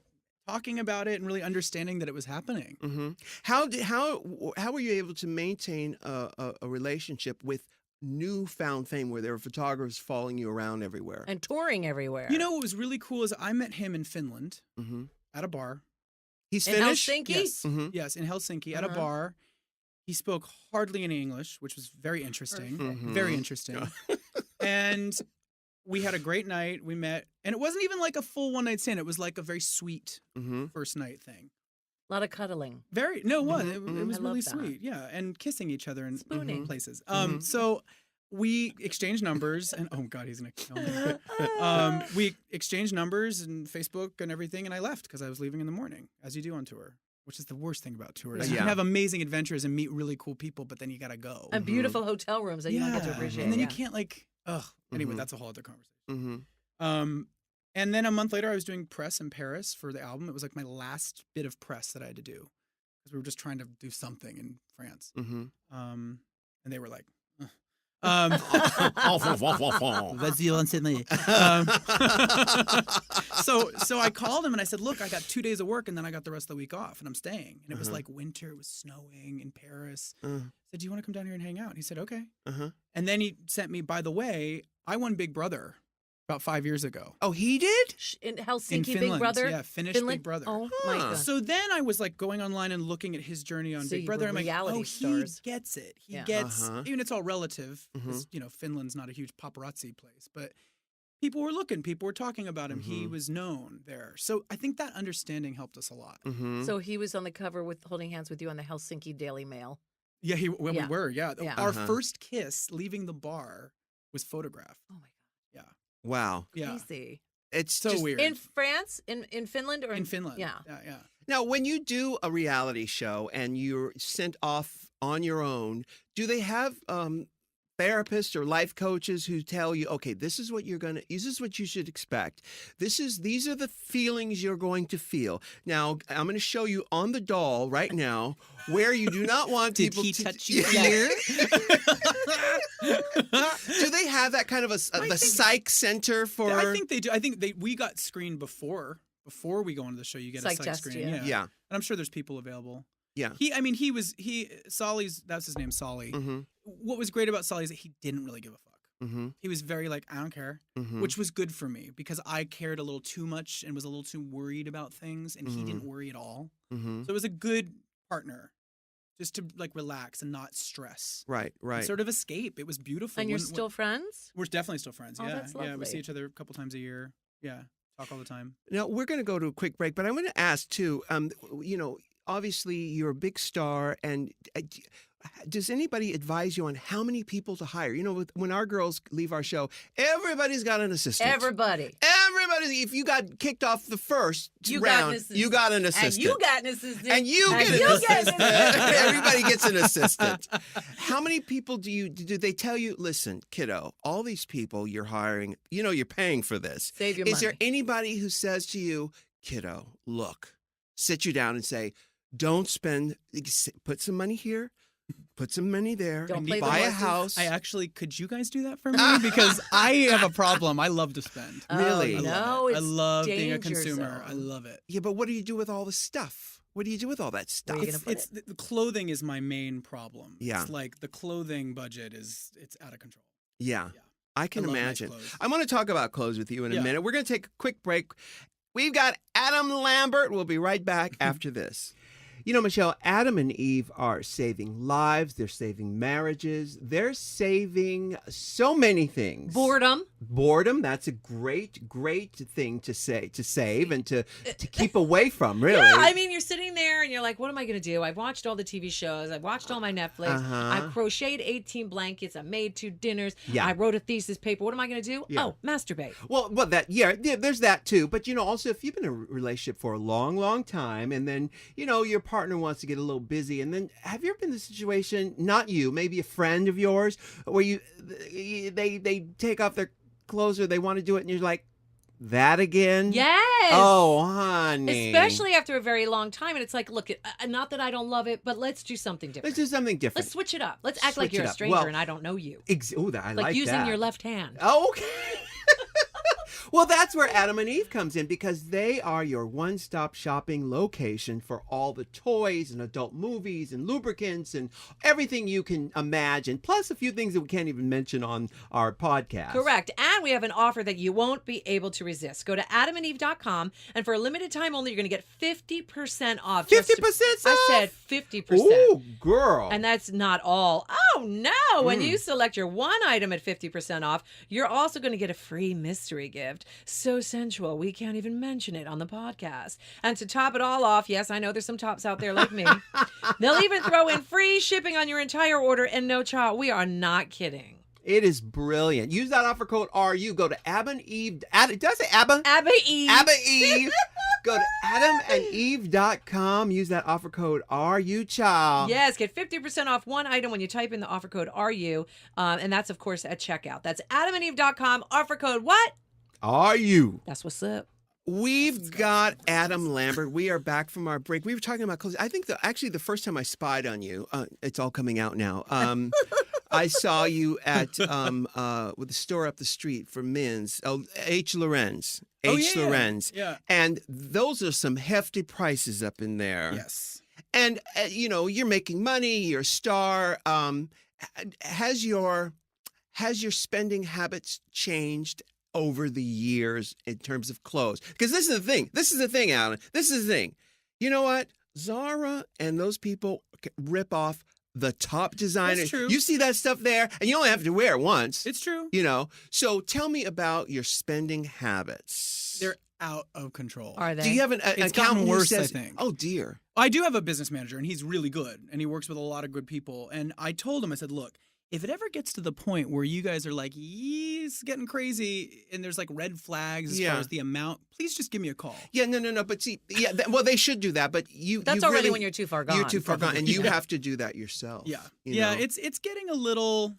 Speaker 3: talking about it and really understanding that it was happening.
Speaker 1: Mm-hmm. How were you able to maintain a relationship with newfound fame where there were photographers following you around everywhere?
Speaker 4: And touring everywhere.
Speaker 3: You know what was really cool is I met him in Finland
Speaker 1: Mm-hmm.
Speaker 3: at a bar.
Speaker 1: He's
Speaker 4: in
Speaker 1: Finnish.
Speaker 4: Helsinki?
Speaker 3: Yes.
Speaker 1: Mhm.
Speaker 3: Yes, in Helsinki at a
Speaker 4: Uh-huh.
Speaker 3: bar. He spoke hardly any English, which was very interesting.
Speaker 1: Perfect. Mhm.
Speaker 3: Very interesting. And we had a great night. We met, and it wasn't even like a full one night stand. It was like a very sweet
Speaker 1: Mm-hmm.
Speaker 3: first night thing.
Speaker 4: A lot of cuddling.
Speaker 3: Very no, it was
Speaker 1: Mhm,
Speaker 3: it,
Speaker 1: mhm.
Speaker 3: it was
Speaker 4: I love
Speaker 3: really
Speaker 4: that.
Speaker 3: sweet. Yeah, and kissing each other in
Speaker 4: Spooning.
Speaker 3: places.
Speaker 1: Mhm.
Speaker 3: So we exchanged numbers, and oh god, he's gonna kill me. We exchanged numbers and Facebook and everything, and I left because I was leaving in the morning, as you do on tour. Which is the worst thing about tours. You
Speaker 1: Yeah.
Speaker 3: can have amazing adventures and meet really cool people, but then you gotta go.
Speaker 4: And beautiful hotel rooms that you don't get to appreciate.
Speaker 3: And then you
Speaker 4: yeah.
Speaker 3: can't like, Anyway,
Speaker 1: Mhm.
Speaker 3: that's a whole other conversation.
Speaker 1: Mm-hmm.
Speaker 3: And then a month later, I was doing press in Paris for the album. It was like my last bit of press that I had to do because we were just trying to do something in France.
Speaker 1: Mm-hmm.
Speaker 3: And they were like,
Speaker 1: Vas-y,
Speaker 3: renseigne. So I called him and I said, look, I got 2 days of work and then I got the rest of the week off and I'm staying. And it was
Speaker 1: Uh-huh.
Speaker 3: like winter, it was snowing in Paris. I
Speaker 1: Uh,
Speaker 3: said, do you want to come down here and hang out? And he said, okay.
Speaker 1: uh-huh.
Speaker 3: And then he sent me, by the way, I won Big Brother about 5 years ago.
Speaker 1: Oh, he did?
Speaker 4: In Helsinki,
Speaker 3: In
Speaker 4: Big
Speaker 3: Finland.
Speaker 4: Brother?
Speaker 3: Yeah, Finnish
Speaker 4: Finland?
Speaker 3: Big Brother.
Speaker 4: Oh, my
Speaker 1: Huh.
Speaker 4: God.
Speaker 3: So then I was like going online and looking at his journey on
Speaker 4: So
Speaker 3: Big
Speaker 4: you
Speaker 3: Brother.
Speaker 4: were
Speaker 3: I'm like,
Speaker 4: reality
Speaker 3: oh,
Speaker 4: stars.
Speaker 3: he gets it. He
Speaker 4: Yeah.
Speaker 3: gets,
Speaker 1: Uh-huh.
Speaker 3: even it's all relative because, Finland's not a huge paparazzi place, but people were looking, people were talking about him. He
Speaker 1: Mhm.
Speaker 3: was known there. So I think that understanding helped us a lot.
Speaker 1: Mm-hmm.
Speaker 4: So he was on the cover with holding hands with you on the Helsinki Daily Mail.
Speaker 3: Yeah, we
Speaker 4: Yeah.
Speaker 3: were. Yeah.
Speaker 4: Yeah.
Speaker 3: Our
Speaker 1: Uh-huh.
Speaker 3: first kiss leaving the bar was photographed.
Speaker 4: Oh my
Speaker 1: Wow.
Speaker 3: Yeah.
Speaker 4: God. Crazy.
Speaker 1: It's
Speaker 3: So
Speaker 1: just
Speaker 3: weird.
Speaker 4: In France? In Finland or
Speaker 3: In Finland.
Speaker 4: Yeah.
Speaker 3: Yeah.
Speaker 1: Now, when you do a reality show and you're sent off on your own, do they have therapists or life coaches who tell you, okay, this is what this is what you should expect. These are the feelings you're going to feel. Now, I'm going to show you on the doll right now where you do not want people to
Speaker 3: touch you here?
Speaker 1: Do they have that kind of the psych center for?
Speaker 3: I think they do. I think we got screened before we go into the show. You get a psych
Speaker 4: test,
Speaker 3: screen.
Speaker 1: Yeah.
Speaker 3: And I'm sure there's people available.
Speaker 1: Yeah.
Speaker 3: Solly's, that's his name, Solly.
Speaker 1: Mm-hmm.
Speaker 3: What was great about Solly is that he didn't really give a fuck.
Speaker 1: Mm-hmm.
Speaker 3: He was very like, I don't care,
Speaker 1: Mm-hmm.
Speaker 3: which was good for me because I cared a little too much and was a little too worried about things, and he
Speaker 1: Mhm.
Speaker 3: didn't worry at all.
Speaker 1: Mm-hmm.
Speaker 3: So it was a good partner just to like relax and not stress.
Speaker 1: Right.
Speaker 3: And sort of escape. It was beautiful.
Speaker 4: And you're still friends?
Speaker 3: We're definitely still friends.
Speaker 4: Oh,
Speaker 3: Yeah.
Speaker 4: that's
Speaker 3: Yeah. We
Speaker 4: lovely.
Speaker 3: see each other a couple times a year. Yeah. Talk all the time.
Speaker 1: Now, we're going to go to a quick break, but I want to ask, too, obviously you're a big star, and does anybody advise you on how many people to hire? When our girls leave our show, everybody's got an assistant.
Speaker 4: Everybody.
Speaker 1: If you got kicked off the first
Speaker 4: You got an
Speaker 1: round,
Speaker 4: assistant.
Speaker 1: you got an assistant.
Speaker 4: And you got an assistant.
Speaker 1: And you
Speaker 4: And
Speaker 1: get an
Speaker 4: you
Speaker 1: assistant.
Speaker 4: get an assistant.
Speaker 1: Everybody gets an assistant. How many people do they tell you, listen, kiddo, all these people you're hiring, you're paying for this.
Speaker 4: Save your
Speaker 1: Is
Speaker 4: money.
Speaker 1: there anybody who says to you, kiddo, look, sit you down and say, don't spend, put some money here, put some money there,
Speaker 4: Don't play the
Speaker 1: buy a
Speaker 4: horses.
Speaker 1: house.
Speaker 3: Could you guys do that for me? Because I have a problem. I love to spend.
Speaker 1: Really?
Speaker 4: Oh,
Speaker 3: I
Speaker 4: no,
Speaker 3: love it. I
Speaker 4: it's
Speaker 3: love being a
Speaker 4: danger
Speaker 3: consumer. I
Speaker 4: zone.
Speaker 3: love it.
Speaker 1: Yeah, but what do you do with all the stuff? What do you do with all that stuff?
Speaker 4: Where are you gonna put
Speaker 3: It's the clothing is my main problem.
Speaker 1: Yeah.
Speaker 3: It's like the clothing budget it's out of control.
Speaker 1: Yeah,
Speaker 3: Yeah.
Speaker 1: I can
Speaker 3: I love nice
Speaker 1: imagine.
Speaker 3: clothes.
Speaker 1: I want to talk about clothes with you in a
Speaker 3: Yeah.
Speaker 1: minute. We're going to take a quick break. We've got Adam Lambert. We'll be right back after this. Michelle, Adam and Eve are saving lives. They're saving marriages. They're saving so many things. Boredom, that's a great thing to save and to keep away from, really.
Speaker 2: Yeah, I mean, you're sitting there and you're like, what am I going to do? I've watched all the TV shows. I've watched all my Netflix.
Speaker 1: Uh-huh.
Speaker 2: I crocheted 18 blankets. I made 2 dinners.
Speaker 1: Yeah.
Speaker 2: I wrote a thesis paper. What am I going to do?
Speaker 1: Yeah.
Speaker 2: Oh, masturbate.
Speaker 1: Well, there's that too. But, also, if you've been in a relationship for a long, long time and then, your partner wants to get a little busy, and then have you ever been in the situation, not you, maybe a friend of yours, where they take off their clothes or they want to do it and you're like, that again?
Speaker 2: Yes.
Speaker 1: Oh, honey.
Speaker 2: Especially after a very long time. And it's like, look, not that I don't love it, but let's do something different.
Speaker 1: Let's do something different.
Speaker 2: Let's switch it up. Let's act like
Speaker 1: Switch
Speaker 2: you're
Speaker 1: it
Speaker 2: a
Speaker 1: up.
Speaker 2: stranger
Speaker 1: Well,
Speaker 2: and I don't know you.
Speaker 1: I like
Speaker 2: Like using
Speaker 1: that.
Speaker 2: your left hand.
Speaker 1: Oh, okay. Well, that's where Adam and Eve comes in, because they are your one-stop shopping location for all the toys and adult movies and lubricants and everything you can imagine, plus a few things that we can't even mention on our podcast.
Speaker 2: Correct. And we have an offer that you won't be able to resist. Go to adamandeve.com, and for a limited time only, you're going to get 50% off.
Speaker 1: 50%
Speaker 2: I
Speaker 1: off?
Speaker 2: said 50%.
Speaker 1: Ooh, girl.
Speaker 2: And that's not all. Oh, no. When you select your one item at 50% off, you're also going to get a free mystery gift. So sensual, we can't even mention it on the podcast. And to top it all off, yes, I know there's some tops out there like me. They'll even throw in free shipping on your entire order and no charge. We are not kidding.
Speaker 1: It is brilliant. Use that offer code RU. Go to Abba and Eve. Did I say Abba?
Speaker 2: Abba Eve.
Speaker 1: Abba Eve. Go to adamandeve.com. Use that offer code RU, child.
Speaker 2: Yes, get 50% off one item when you type in the offer code RU. And that's, of course, at checkout. That's adamandeve.com. Offer code what?
Speaker 1: RU.
Speaker 2: That's what's up.
Speaker 1: We've got Adam Lambert. We are back from our break. We were talking about clothes. I think actually the first time I spied on you, it's all coming out now. I saw you at with the store up the street for men's. H. Lorenz. Lorenz.
Speaker 3: Yeah.
Speaker 1: And those are some hefty prices up in there.
Speaker 3: Yes.
Speaker 1: And you're making money. You're a star. Has your spending habits changed over the years in terms of clothes? Because this is the thing, Alan. This is the thing. You know what? Zara and those people rip off the top designers.
Speaker 3: That's true.
Speaker 1: You see that stuff there, and you only have to wear it once.
Speaker 3: It's true.
Speaker 1: So tell me about your spending habits.
Speaker 3: They're out of control.
Speaker 2: Are they?
Speaker 1: Do you have an
Speaker 3: It's
Speaker 1: accountant
Speaker 3: gotten
Speaker 1: who
Speaker 3: worse,
Speaker 1: says,
Speaker 3: I think.
Speaker 1: oh, dear.
Speaker 3: I do have a business manager, and he's really good, and he works with a lot of good people. And I told him, I said, look, if it ever gets to the point where you guys are like, it's getting crazy, and there's like red flags as far as the amount, please just give me a call.
Speaker 1: Yeah, no. But see, well, they should do that. But
Speaker 2: That's
Speaker 1: you
Speaker 2: already
Speaker 1: really,
Speaker 2: when you're too far gone.
Speaker 1: You're too far gone, and you have to do that yourself.
Speaker 3: Yeah,
Speaker 1: you know?
Speaker 3: it's getting a little.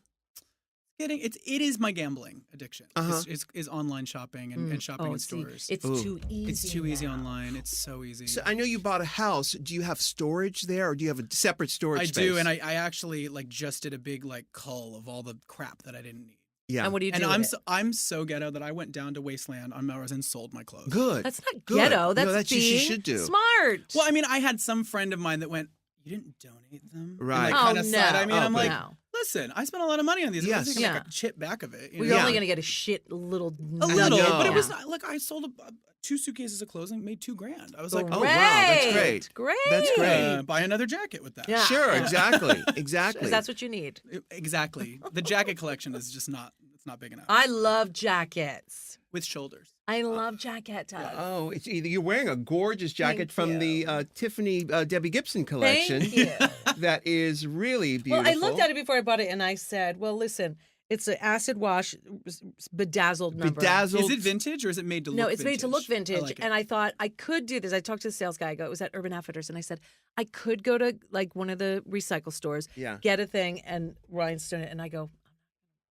Speaker 3: It is my gambling addiction. Is online shopping and shopping in stores.
Speaker 2: It's too easy.
Speaker 3: It's too easy online. It's so easy.
Speaker 1: So I know you bought a house. Do you have storage there, or do you have a separate storage space?
Speaker 3: I do, and I actually like just did a big like cull of all the crap that I didn't need.
Speaker 1: Yeah.
Speaker 2: And what do you do?
Speaker 3: And
Speaker 2: with it?
Speaker 3: I'm so ghetto that I went down to Wasteland on Melrose and sold my clothes.
Speaker 1: Good.
Speaker 2: That's not
Speaker 1: Good.
Speaker 2: ghetto. That's
Speaker 1: no, that's what
Speaker 2: being
Speaker 1: you should do.
Speaker 2: smart.
Speaker 3: Well, I mean, I had some friend of mine that went, "You didn't donate them?"
Speaker 1: Right.
Speaker 3: And
Speaker 2: Oh,
Speaker 3: kind of
Speaker 2: no.
Speaker 3: side. I mean, I'm like,
Speaker 2: no.
Speaker 3: listen, I spent a lot of money on these.
Speaker 1: Yes.
Speaker 3: I'm taking
Speaker 2: Yeah.
Speaker 3: like a chip back of it. You
Speaker 2: We're
Speaker 3: know?
Speaker 2: only going to get a shit little.
Speaker 3: A little,
Speaker 1: know.
Speaker 3: but it was
Speaker 2: Yeah.
Speaker 3: not, look. I sold 2 suitcases of clothes and made $2,000. I was like,
Speaker 1: Oh, wow, that's great.
Speaker 2: Great.
Speaker 1: That's great.
Speaker 3: buy another jacket with that.
Speaker 2: Yeah.
Speaker 1: Sure, exactly.
Speaker 2: That's what you need.
Speaker 3: Exactly. The jacket collection is just not. It's not big enough.
Speaker 2: I love jackets.
Speaker 3: With shoulders.
Speaker 2: I love jacket tugs.
Speaker 1: Oh, it's either you're wearing a gorgeous jacket
Speaker 2: Thank
Speaker 1: from
Speaker 2: you.
Speaker 1: the Tiffany Debbie Gibson collection.
Speaker 2: Thank you.
Speaker 1: That is really beautiful.
Speaker 2: Well, I looked at it before I bought it, and I said, "Well, listen, it's an acid wash, bedazzled number."
Speaker 1: Bedazzled.
Speaker 3: Is it vintage or is it made to look
Speaker 2: No,
Speaker 3: vintage?
Speaker 2: it's made to look vintage.
Speaker 3: I like it.
Speaker 2: And I thought I could do this. I talked to the sales guy. It was at Urban Outfitters, and I said I could go to like one of the recycle stores,
Speaker 1: Yeah.
Speaker 2: get a thing, and rhinestone it. And I go,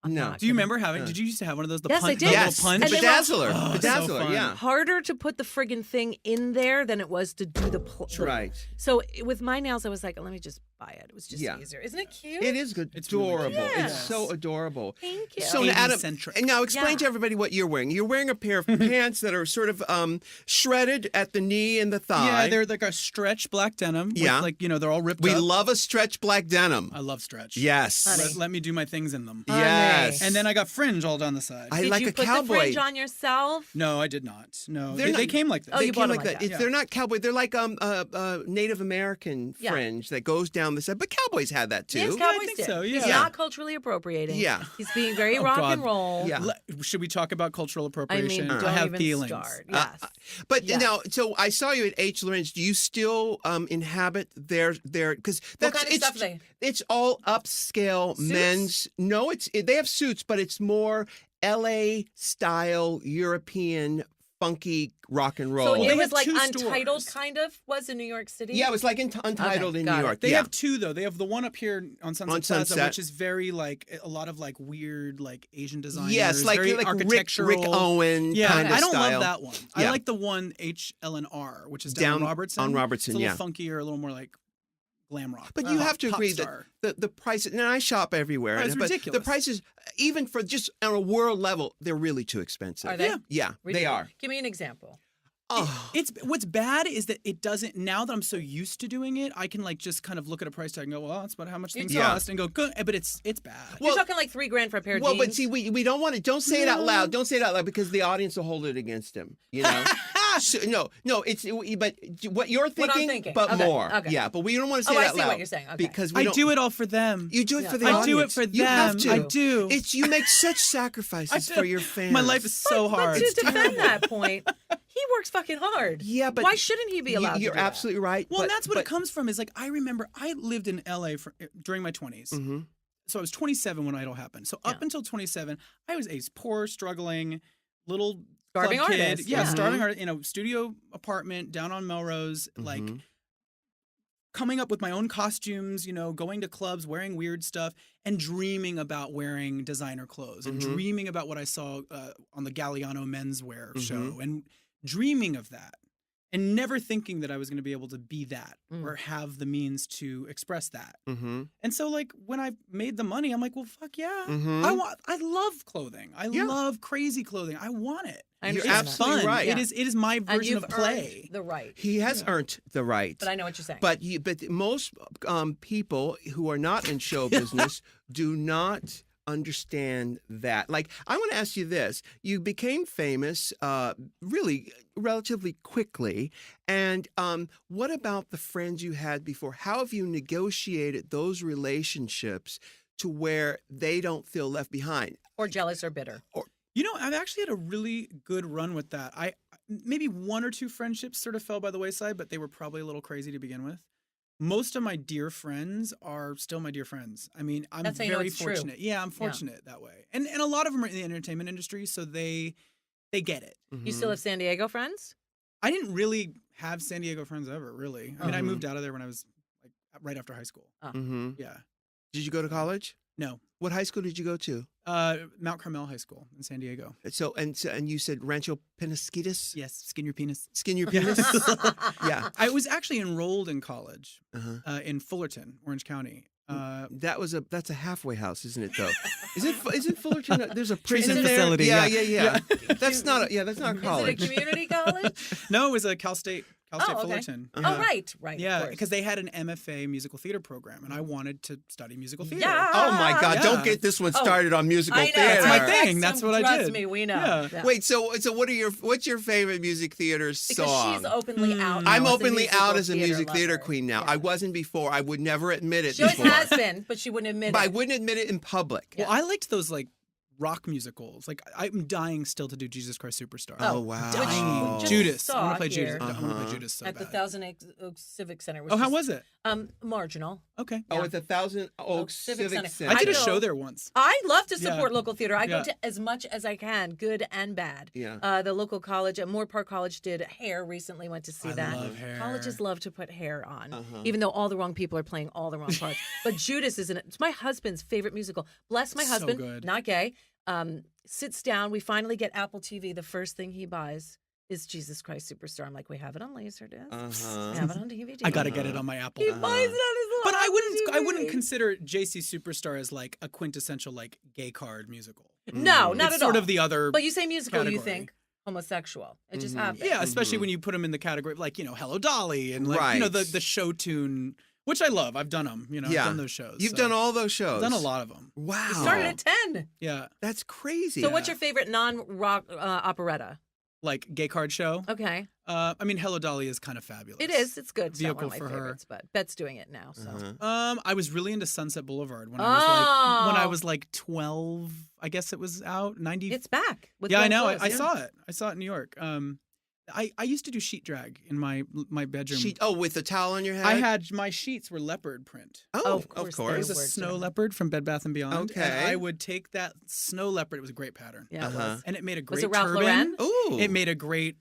Speaker 2: I'm
Speaker 1: No.
Speaker 2: not
Speaker 3: Do you
Speaker 2: gonna-
Speaker 3: remember having? Did you used to have one of those? The
Speaker 2: Yes, I
Speaker 3: punch,
Speaker 2: did.
Speaker 3: the
Speaker 1: Yes,
Speaker 3: little punch.
Speaker 1: the
Speaker 2: And they were-
Speaker 1: bedazzler.
Speaker 3: Oh, so
Speaker 1: Bedazzler,
Speaker 3: fun.
Speaker 1: yeah.
Speaker 2: harder to put the friggin' thing in there than it was to do the.
Speaker 1: Right.
Speaker 2: So with my nails, I was like, let me just buy it. It was just
Speaker 1: Yeah.
Speaker 2: easier. Isn't it cute?
Speaker 1: It is good.
Speaker 3: It's really
Speaker 1: adorable.
Speaker 3: cute.
Speaker 1: It's
Speaker 2: Yes.
Speaker 1: so adorable.
Speaker 2: Thank you.
Speaker 1: So now, Adam,
Speaker 3: 80-centric.
Speaker 1: and now explain
Speaker 2: Yeah.
Speaker 1: to everybody what you're wearing. You're wearing a pair of pants that are sort of shredded at the knee and the thigh.
Speaker 3: Yeah, they're like a stretch black denim. with,
Speaker 1: Yeah.
Speaker 3: like they're all ripped
Speaker 1: We
Speaker 3: up.
Speaker 1: love a stretch black denim.
Speaker 3: I love stretch.
Speaker 1: Yes.
Speaker 2: Honey.
Speaker 3: Let me do my things in them.
Speaker 1: Yes.
Speaker 3: And then I got fringe all down the side.
Speaker 1: I
Speaker 2: Did
Speaker 1: like
Speaker 2: you
Speaker 1: a
Speaker 2: put
Speaker 1: cowboy.
Speaker 2: the fringe on yourself?
Speaker 3: No, I did not. No,
Speaker 1: They're
Speaker 3: they
Speaker 1: not-
Speaker 3: came like this.
Speaker 2: Oh,
Speaker 1: They
Speaker 2: you
Speaker 1: came
Speaker 2: bought 'em
Speaker 1: like
Speaker 2: like
Speaker 1: that.
Speaker 2: that.
Speaker 1: It's- They're not cowboy. They're like Native American
Speaker 2: Yeah.
Speaker 1: fringe that goes down the side. But cowboys had that too.
Speaker 2: Yes,
Speaker 3: Yeah, I
Speaker 2: Cowboys
Speaker 3: think
Speaker 2: did.
Speaker 3: so, yeah.
Speaker 2: He's
Speaker 1: Yeah.
Speaker 2: not culturally appropriating.
Speaker 1: Yeah.
Speaker 2: He's being very
Speaker 3: Oh,
Speaker 2: rock
Speaker 3: God.
Speaker 2: and roll.
Speaker 1: Yeah.
Speaker 3: Should we talk about cultural
Speaker 2: I
Speaker 3: appropriation?
Speaker 2: mean, don't
Speaker 3: I have
Speaker 2: even
Speaker 3: feelings.
Speaker 2: start. Yes.
Speaker 1: But
Speaker 2: Yes.
Speaker 1: now, so I saw you at H. Lorenz. Do you still inhabit their because
Speaker 2: What
Speaker 1: that's
Speaker 2: kind of stuff they?
Speaker 1: it's all upscale
Speaker 2: Suits?
Speaker 1: men's. No, they have suits, but it's more L.A. style European funky rock and roll.
Speaker 2: So
Speaker 3: They
Speaker 2: it was
Speaker 3: have
Speaker 2: like
Speaker 3: 2
Speaker 2: Untitled,
Speaker 3: stores.
Speaker 2: kind of, was in New York City?
Speaker 1: yeah, it was like Untitled in New
Speaker 2: got it.
Speaker 1: York.
Speaker 3: They
Speaker 1: yeah.
Speaker 3: have 2 though. They have the one up here on Sunset
Speaker 1: On
Speaker 3: Plaza,
Speaker 1: Sunset.
Speaker 3: which is very like a lot of like weird like Asian designers.
Speaker 1: Yes, like
Speaker 3: very
Speaker 1: Rick
Speaker 3: architectural.
Speaker 1: Owen
Speaker 3: Yeah,
Speaker 1: kind of
Speaker 3: I don't
Speaker 1: style.
Speaker 3: love that one. I
Speaker 1: Yeah.
Speaker 3: like the one HLNR, which is down,
Speaker 1: Down
Speaker 3: Robertson.
Speaker 1: on Robertson,
Speaker 3: It's a
Speaker 1: yeah.
Speaker 3: little funkier, a little more like glam rock.
Speaker 1: But you have to
Speaker 3: Pop
Speaker 1: agree
Speaker 3: star.
Speaker 1: that the prices, and I shop everywhere,
Speaker 3: Oh, it's
Speaker 1: but the
Speaker 3: ridiculous.
Speaker 1: prices, even for just on a world level, they're really too expensive.
Speaker 2: Are they?
Speaker 3: Yeah.
Speaker 1: Yeah, they
Speaker 2: Ridiculous.
Speaker 1: are.
Speaker 2: Give me an example.
Speaker 1: Oh,
Speaker 3: It's what's bad is that it doesn't. Now that I'm so used to doing it, I can like just kind of look at a price tag and go, "Well, that's about how much things
Speaker 1: Yeah.
Speaker 3: cost," and go, "Good," but it's bad.
Speaker 1: Well-
Speaker 2: You're talking like $3,000 for a pair of
Speaker 1: well,
Speaker 2: jeans.
Speaker 1: but see, we don't want to. Don't say it out loud. Don't say it out loud because the audience will hold it against him. You know. So, no. It's but what you're
Speaker 2: What I'm
Speaker 1: thinking,
Speaker 2: thinking.
Speaker 1: but
Speaker 2: Okay,
Speaker 1: more.
Speaker 2: okay.
Speaker 1: Yeah, but we don't want to say
Speaker 2: Oh,
Speaker 1: it
Speaker 2: I
Speaker 1: out
Speaker 2: see
Speaker 1: loud.
Speaker 2: what you're saying. Okay.
Speaker 1: Because we
Speaker 3: I
Speaker 1: don't,
Speaker 3: do it all for them.
Speaker 1: You do it
Speaker 2: Yeah.
Speaker 1: for the
Speaker 3: I
Speaker 1: audience.
Speaker 3: do it for
Speaker 1: You have
Speaker 3: them.
Speaker 1: to.
Speaker 3: I do.
Speaker 1: You make such sacrifices for your fans.
Speaker 3: My life is so hard.
Speaker 2: But to defend that point, he works fucking hard.
Speaker 1: Yeah, but
Speaker 2: why shouldn't he be allowed
Speaker 1: You're
Speaker 2: to do that?
Speaker 1: absolutely right.
Speaker 3: Well,
Speaker 1: but,
Speaker 3: and that's what
Speaker 1: but,
Speaker 3: it comes from. Is like I remember I lived in LA during my 20s.
Speaker 1: Mm-hmm.
Speaker 3: So I was 27 when Idol happened. So up
Speaker 2: Yeah.
Speaker 3: until 27, I was a poor, struggling little
Speaker 2: Starving
Speaker 3: club kid.
Speaker 2: artist,
Speaker 3: Yeah,
Speaker 2: yeah.
Speaker 3: starving artist in a studio apartment down on Melrose, like coming up with my own costumes, going to clubs, wearing weird stuff, and dreaming about wearing designer clothes, and dreaming about what I saw on the Galliano menswear show, and dreaming of that. And never thinking that I was going to be able to be that or have the means to express that.
Speaker 1: Mm-hmm.
Speaker 3: And so, like, when I made the money, I'm like, well, fuck yeah.
Speaker 1: Mhm.
Speaker 3: I love clothing. I love crazy clothing. I want it.
Speaker 2: I
Speaker 1: You're
Speaker 2: understand
Speaker 3: It's
Speaker 2: that.
Speaker 1: absolutely
Speaker 3: fun.
Speaker 1: right.
Speaker 3: It is my
Speaker 2: And
Speaker 3: version
Speaker 2: you've
Speaker 3: of play.
Speaker 2: earned the right.
Speaker 1: He has earned the right.
Speaker 2: But I know what you're saying.
Speaker 1: But most people who are not in show business do not understand that. Like, I want to ask you this. You became famous really relatively quickly. And what about the friends you had before? How have you negotiated those relationships to where they don't feel left behind?
Speaker 2: or jealous or bitter.
Speaker 3: I've actually had a really good run with that. Maybe 1 or 2 friendships sort of fell by the wayside, but they were probably a little crazy to begin with. most of my dear friends are still my dear friends. I mean, I'm
Speaker 4: That's how you know
Speaker 3: very
Speaker 4: it's true.
Speaker 3: fortunate. Yeah, I'm fortunate that way. And a lot of them are in the entertainment industry, so they get it.
Speaker 4: You still have San Diego friends?
Speaker 3: I didn't really have San Diego friends ever, really. I mean, I moved out of there when I was like right after high school.
Speaker 1: Mm-hmm.
Speaker 3: Yeah.
Speaker 1: Did you go to college?
Speaker 3: No.
Speaker 1: What high school did you go to?
Speaker 3: Mount Carmel High School in San Diego.
Speaker 1: So and you said Rancho Penasquitos?
Speaker 3: Yes, skin your penis.
Speaker 1: Skin your penis? Yeah.
Speaker 3: I was actually enrolled in college
Speaker 1: Uh-huh.
Speaker 3: in Fullerton, Orange County.
Speaker 1: That's a halfway house, isn't it? Though, isn't Fullerton? There's a prison
Speaker 3: Treatment
Speaker 1: there?
Speaker 3: facility,
Speaker 1: Yeah,
Speaker 3: yeah.
Speaker 1: yeah. That's not a college.
Speaker 4: Is it a community college?
Speaker 3: No, it was a Cal State
Speaker 4: okay.
Speaker 3: Fullerton.
Speaker 1: Uh-huh.
Speaker 4: Oh, right.
Speaker 3: Yeah,
Speaker 4: of course.
Speaker 3: because they had an MFA musical theater program, and I wanted to study musical theater.
Speaker 4: Yeah.
Speaker 1: Oh my God!
Speaker 3: Yeah.
Speaker 1: Don't get this one started on musical
Speaker 4: I know.
Speaker 1: theater.
Speaker 3: That's my thing. That's what I
Speaker 4: Trust
Speaker 3: did.
Speaker 4: me, we know.
Speaker 3: Yeah.
Speaker 4: Yeah.
Speaker 1: Wait, so what's your favorite music theater song?
Speaker 4: Because she's openly out. now
Speaker 1: I'm
Speaker 4: as a
Speaker 1: openly
Speaker 4: musical
Speaker 1: out as a music theater
Speaker 4: lover.
Speaker 1: queen now.
Speaker 4: Yeah.
Speaker 1: I wasn't before. I would never admit it
Speaker 4: She always
Speaker 1: before.
Speaker 4: has been, but she wouldn't admit
Speaker 1: But I
Speaker 4: it.
Speaker 1: wouldn't admit it in public.
Speaker 3: Well, I liked those like rock musicals. Like I'm dying still to do Jesus Christ Superstar.
Speaker 1: Oh, wow.
Speaker 4: Which
Speaker 3: Dying.
Speaker 4: we just
Speaker 3: Judas. I want
Speaker 4: saw
Speaker 3: to play Judas.
Speaker 4: here
Speaker 3: I want to play Judas so
Speaker 4: at
Speaker 3: bad.
Speaker 4: the Thousand Oaks Civic Center. Which
Speaker 3: Oh, how
Speaker 4: is,
Speaker 3: was it?
Speaker 4: marginal.
Speaker 3: Okay.
Speaker 1: Oh, it's 1,000 Oaks
Speaker 4: Civic
Speaker 1: Civic
Speaker 4: Center.
Speaker 1: Center.
Speaker 3: I did a
Speaker 4: go-
Speaker 3: show there once.
Speaker 4: I love to
Speaker 3: Yeah.
Speaker 4: support local theater. I go
Speaker 3: Yeah.
Speaker 4: to as much as I can, good and bad.
Speaker 1: Yeah.
Speaker 4: The local college at Moore Park College did Hair recently. Went to see
Speaker 3: I
Speaker 4: that.
Speaker 3: love Hair.
Speaker 4: Colleges love to put hair on,
Speaker 1: Uh-huh.
Speaker 4: even though all the wrong people are playing all the wrong parts. But Judas is it's my husband's favorite musical. Bless my
Speaker 3: So
Speaker 4: husband,
Speaker 3: good.
Speaker 4: not gay. Sits down. We finally get Apple TV. The first thing he buys is Jesus Christ Superstar. I'm like, we have it on Laserdisc.
Speaker 1: Uh-huh.
Speaker 4: We have it on DVD.
Speaker 3: I gotta get it on my Apple.
Speaker 4: He buys it on his little
Speaker 3: But I
Speaker 4: Apple
Speaker 3: wouldn't
Speaker 4: TV.
Speaker 3: consider JC Superstar as like a quintessential like gay card musical.
Speaker 4: No, not
Speaker 3: It's
Speaker 4: at
Speaker 3: sort
Speaker 4: all.
Speaker 3: of the other.
Speaker 4: But you say musical, you
Speaker 3: category.
Speaker 4: think homosexual. It just happens.
Speaker 3: Yeah, especially when you put them in the category of like, Hello Dolly and like,
Speaker 1: Right.
Speaker 3: the show tune, which I love. I've done them, I've done those shows.
Speaker 1: You've
Speaker 3: so.
Speaker 1: done all those shows.
Speaker 3: I've done a lot of them.
Speaker 1: Wow.
Speaker 4: You started at 10.
Speaker 3: Yeah.
Speaker 1: That's crazy.
Speaker 4: So what's your favorite non-rock operetta?
Speaker 3: Like gay card show.
Speaker 4: Okay.
Speaker 3: I mean, Hello Dolly is kind of fabulous.
Speaker 4: It is. It's good. It's not one
Speaker 3: Vehicle
Speaker 4: of my
Speaker 3: for her.
Speaker 4: favorites, but Bet's doing it now. So
Speaker 3: I was really into Sunset Boulevard when
Speaker 4: Oh.
Speaker 3: I was like 12. I guess it was out 90.
Speaker 4: it's back. With
Speaker 3: Yeah, I
Speaker 4: Glenn
Speaker 3: know.
Speaker 4: Close,
Speaker 3: I
Speaker 4: yeah.
Speaker 3: saw it. I saw it in New York. I used to do sheet drag in my bedroom.
Speaker 1: with the towel on your head?
Speaker 3: I had my sheets were leopard print.
Speaker 1: Oh,
Speaker 4: Of course
Speaker 3: It
Speaker 4: they
Speaker 3: was a
Speaker 4: were,
Speaker 3: snow
Speaker 4: too.
Speaker 3: leopard from Bed Bath & Beyond.
Speaker 1: Okay.
Speaker 3: And I would take that snow leopard. It was a great pattern.
Speaker 4: Yeah, it
Speaker 1: Uh-huh.
Speaker 4: was.
Speaker 3: And it made a
Speaker 4: Was
Speaker 3: great
Speaker 4: it Ralph
Speaker 3: turban.
Speaker 4: Lauren?
Speaker 1: Ooh.
Speaker 3: It made a great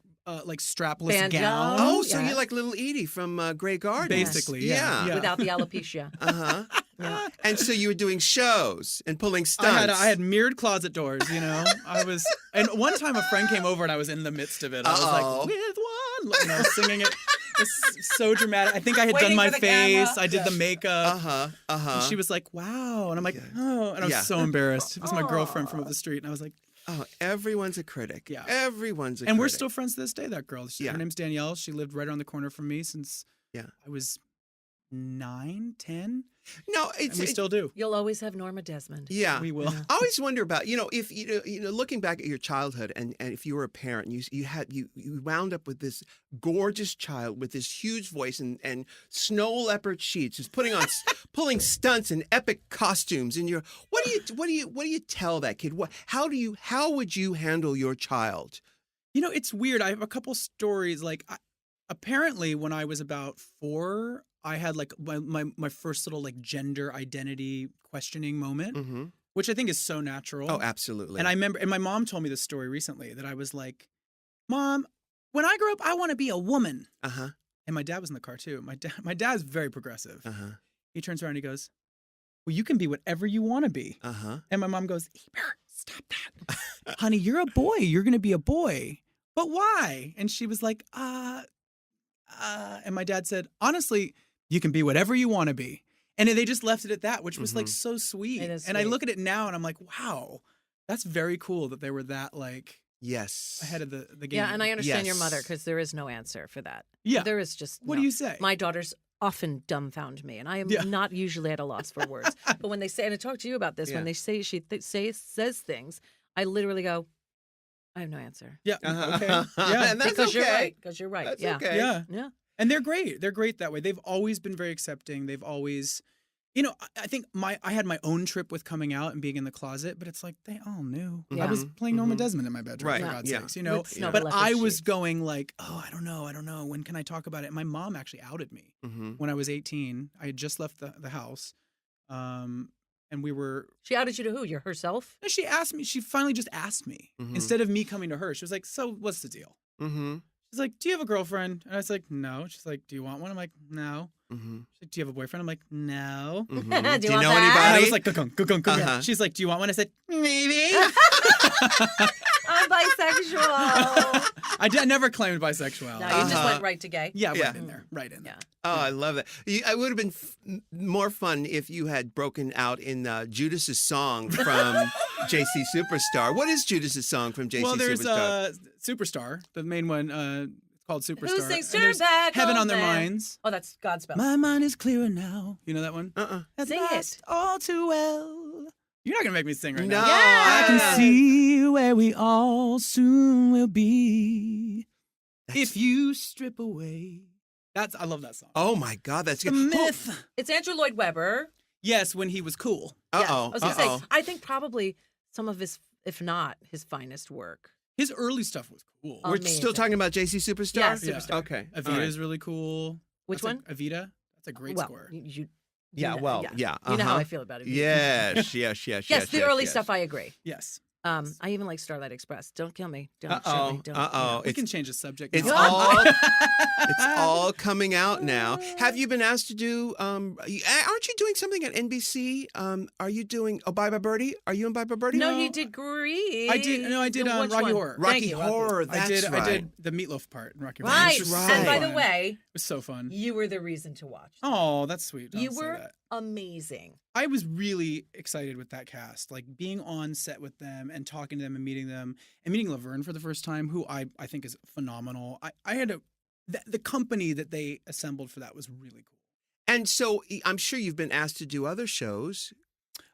Speaker 3: like strapless
Speaker 4: Banjo.
Speaker 3: gown.
Speaker 1: Oh, so
Speaker 4: Yeah.
Speaker 1: you're like little Edie from Grey Garden.
Speaker 3: Basically, yeah.
Speaker 4: Without the alopecia.
Speaker 1: Uh-huh.
Speaker 4: Yeah.
Speaker 1: And so you were doing shows and pulling stunts.
Speaker 3: I had mirrored closet doors, and one time a friend came over and I was in the midst of it. I was
Speaker 1: Uh-oh.
Speaker 3: like, with one, singing it. It's so dramatic. I think I had
Speaker 4: Waiting
Speaker 3: done my
Speaker 4: for the
Speaker 3: face.
Speaker 4: camera.
Speaker 3: I did the makeup.
Speaker 1: Uh-huh. Uh-huh.
Speaker 3: And she was like, wow. And I'm like, oh. And I was
Speaker 1: Yeah.
Speaker 3: so embarrassed. It was my girlfriend from up the street. And I was like,
Speaker 1: Oh, everyone's a critic.
Speaker 3: Yeah.
Speaker 1: Everyone's a
Speaker 3: and
Speaker 1: critic.
Speaker 3: we're still friends to this day, that girl.
Speaker 1: Yeah.
Speaker 3: Her name's Danielle. She lived right around the corner from me since
Speaker 1: Yeah.
Speaker 3: I was 9, 10.
Speaker 1: No,
Speaker 3: And we still do.
Speaker 4: You'll always have Norma Desmond.
Speaker 1: Yeah.
Speaker 3: We will.
Speaker 1: I always wonder about, if looking back at your childhood and if you were a parent, you wound up with this gorgeous child with this huge voice and snow leopard sheets, just pulling stunts and epic costumes. And what do you tell that kid? How would you handle your child?
Speaker 3: It's weird. I have a couple stories. Like, apparently, when I was about 4, I had like my first little like gender identity questioning moment,
Speaker 1: Mm-hmm.
Speaker 3: which I think is so natural.
Speaker 1: Oh, absolutely.
Speaker 3: And I remember, and my mom told me this story recently that I was like, Mom, when I grow up, I want to be a woman.
Speaker 1: Uh-huh.
Speaker 3: And my dad was in the car too. My dad's very progressive.
Speaker 1: Uh-huh.
Speaker 3: He turns around and he goes, well, you can be whatever you want to be.
Speaker 1: Uh-huh.
Speaker 3: And my mom goes, Eber, stop that. Honey, you're a boy. You're going to be a boy. But why? And she was like, and my dad said, honestly, you can be whatever you want to be. And they just left it at that, which was like so sweet.
Speaker 4: It is
Speaker 3: And I
Speaker 4: sweet.
Speaker 3: look at it now and I'm like, wow, that's very cool that they were that like
Speaker 1: Yes.
Speaker 3: ahead of the game.
Speaker 4: Yeah, and I understand your
Speaker 1: Yes.
Speaker 4: mother because there is no answer for that.
Speaker 3: Yeah.
Speaker 4: There is just
Speaker 3: What
Speaker 4: no.
Speaker 3: do you say?
Speaker 4: My daughters often dumbfound me, and I am
Speaker 3: Yeah.
Speaker 4: not usually at a loss for words. But when they say, and I talked to you about this,
Speaker 1: Yeah.
Speaker 4: when they say says things, I literally go, I have no answer.
Speaker 3: Yeah.
Speaker 1: Uh-huh.
Speaker 3: Okay. Yeah.
Speaker 1: And that's
Speaker 4: Because
Speaker 1: okay.
Speaker 4: you're right. Because you're right.
Speaker 1: That's
Speaker 4: yeah.
Speaker 1: okay.
Speaker 3: Yeah.
Speaker 4: Yeah.
Speaker 3: And they're great. They're great that way. They've always been very accepting. They've always, You know, I think I had my own trip with coming out and being in the closet, but it's like they all knew. I was playing Norma Desmond in my bedroom,
Speaker 1: Right.
Speaker 3: for God's
Speaker 1: Yeah.
Speaker 3: sakes, you know.
Speaker 4: With snow
Speaker 3: But
Speaker 4: leopard
Speaker 3: I was
Speaker 4: sheets.
Speaker 3: going like, oh, I don't know. When can I talk about it? My mom actually outed me when I was 18. I had just left the house, and we were.
Speaker 4: She outed you to who? Herself?
Speaker 3: And she asked me. She finally just asked me instead of me coming to her. She was like, "So what's the deal?"
Speaker 1: Mm-hmm.
Speaker 3: She's like, "Do you have a girlfriend?" And I was like, "No." She's like, "Do you want one?" I'm like, "No."
Speaker 1: Mm-hmm.
Speaker 3: She's like, "Do you have a boyfriend?" I'm like, "No."
Speaker 1: Mm-hmm.
Speaker 4: Do you
Speaker 1: Do you
Speaker 4: want
Speaker 1: know
Speaker 4: that?
Speaker 3: And I
Speaker 1: anybody?
Speaker 3: was like, "Gugunk."
Speaker 1: Uh-huh.
Speaker 3: She's like, "Do you want one?" I said, "Maybe."
Speaker 4: I'm bisexual.
Speaker 3: I never claimed bisexuality.
Speaker 4: No, you just went right to gay.
Speaker 3: Yeah, right
Speaker 1: Yeah.
Speaker 3: in there. Right in there.
Speaker 4: Yeah.
Speaker 1: Oh, I love that. It would have been more fun if you had broken out in Judas's song from JC Superstar. What is Judas's song from JC
Speaker 3: Well, there's
Speaker 1: Superstar?
Speaker 3: Superstar, the main one. It's called Superstar.
Speaker 4: Who sings
Speaker 3: And there's
Speaker 4: Turn Back
Speaker 3: Heaven
Speaker 4: on
Speaker 3: on Their
Speaker 4: Them?
Speaker 3: Minds.
Speaker 4: Oh, that's Godspell.
Speaker 3: My mind is clearer now. You know that one? At
Speaker 4: Sing
Speaker 3: last,
Speaker 4: it.
Speaker 3: all too well. You're not gonna make me sing right
Speaker 1: No.
Speaker 3: now.
Speaker 4: Yeah.
Speaker 3: I can see where we all soon will be if you strip away. I love that song.
Speaker 1: Oh my God, that's
Speaker 3: The
Speaker 1: good.
Speaker 3: myth.
Speaker 4: It's Andrew Lloyd Webber.
Speaker 3: Yes, when he was cool.
Speaker 4: Yeah.
Speaker 1: Uh-oh.
Speaker 4: I was going to say, I think probably some of his, if not his finest work.
Speaker 3: His early stuff was cool.
Speaker 4: Oh,
Speaker 1: We're
Speaker 4: amazing.
Speaker 1: still talking about JC Superstar?
Speaker 4: Yeah,
Speaker 3: Yeah.
Speaker 4: Superstar.
Speaker 1: Okay.
Speaker 3: Avita
Speaker 1: All right.
Speaker 3: is really cool.
Speaker 4: Which
Speaker 3: That's
Speaker 4: one?
Speaker 3: Avita. That's a great
Speaker 4: well,
Speaker 3: score.
Speaker 1: Yeah, well, yeah.
Speaker 4: You know how
Speaker 1: uh-huh.
Speaker 4: I feel about it.
Speaker 1: Yes.
Speaker 4: Yes, the early stuff I agree.
Speaker 3: Yes.
Speaker 4: I even like Starlight Express. Don't kill me. Don't shoot
Speaker 1: Uh-oh.
Speaker 4: me. Don't,
Speaker 1: Uh-oh.
Speaker 3: We can change the subject.
Speaker 1: It's
Speaker 3: now.
Speaker 1: all coming out now. Have you been asked to do? Aren't you doing something at NBC? Are you doing? Oh, Bye Bye Birdie. Are you in Bye Bye Birdie?
Speaker 4: No, he did great.
Speaker 3: I did. No, I did.
Speaker 4: Which
Speaker 3: Rocky
Speaker 4: one?
Speaker 3: Horror.
Speaker 1: Rocky
Speaker 4: Thank you,
Speaker 1: Horror.
Speaker 3: I
Speaker 1: That's
Speaker 3: did.
Speaker 1: right.
Speaker 3: I did the meatloaf part in Rocky Horror.
Speaker 4: Right.
Speaker 1: That's
Speaker 4: And by
Speaker 1: right.
Speaker 4: the way,
Speaker 3: It was so fun.
Speaker 4: you were the reason to watch.
Speaker 3: Oh, that's sweet. Don't
Speaker 4: You
Speaker 3: say
Speaker 4: were
Speaker 3: that.
Speaker 4: amazing.
Speaker 3: I was really excited with that cast, like being on set with them and talking to them and meeting Laverne for the first time, who I think is phenomenal. I had the company that they assembled for that was really cool.
Speaker 1: And so I'm sure you've been asked to do other shows.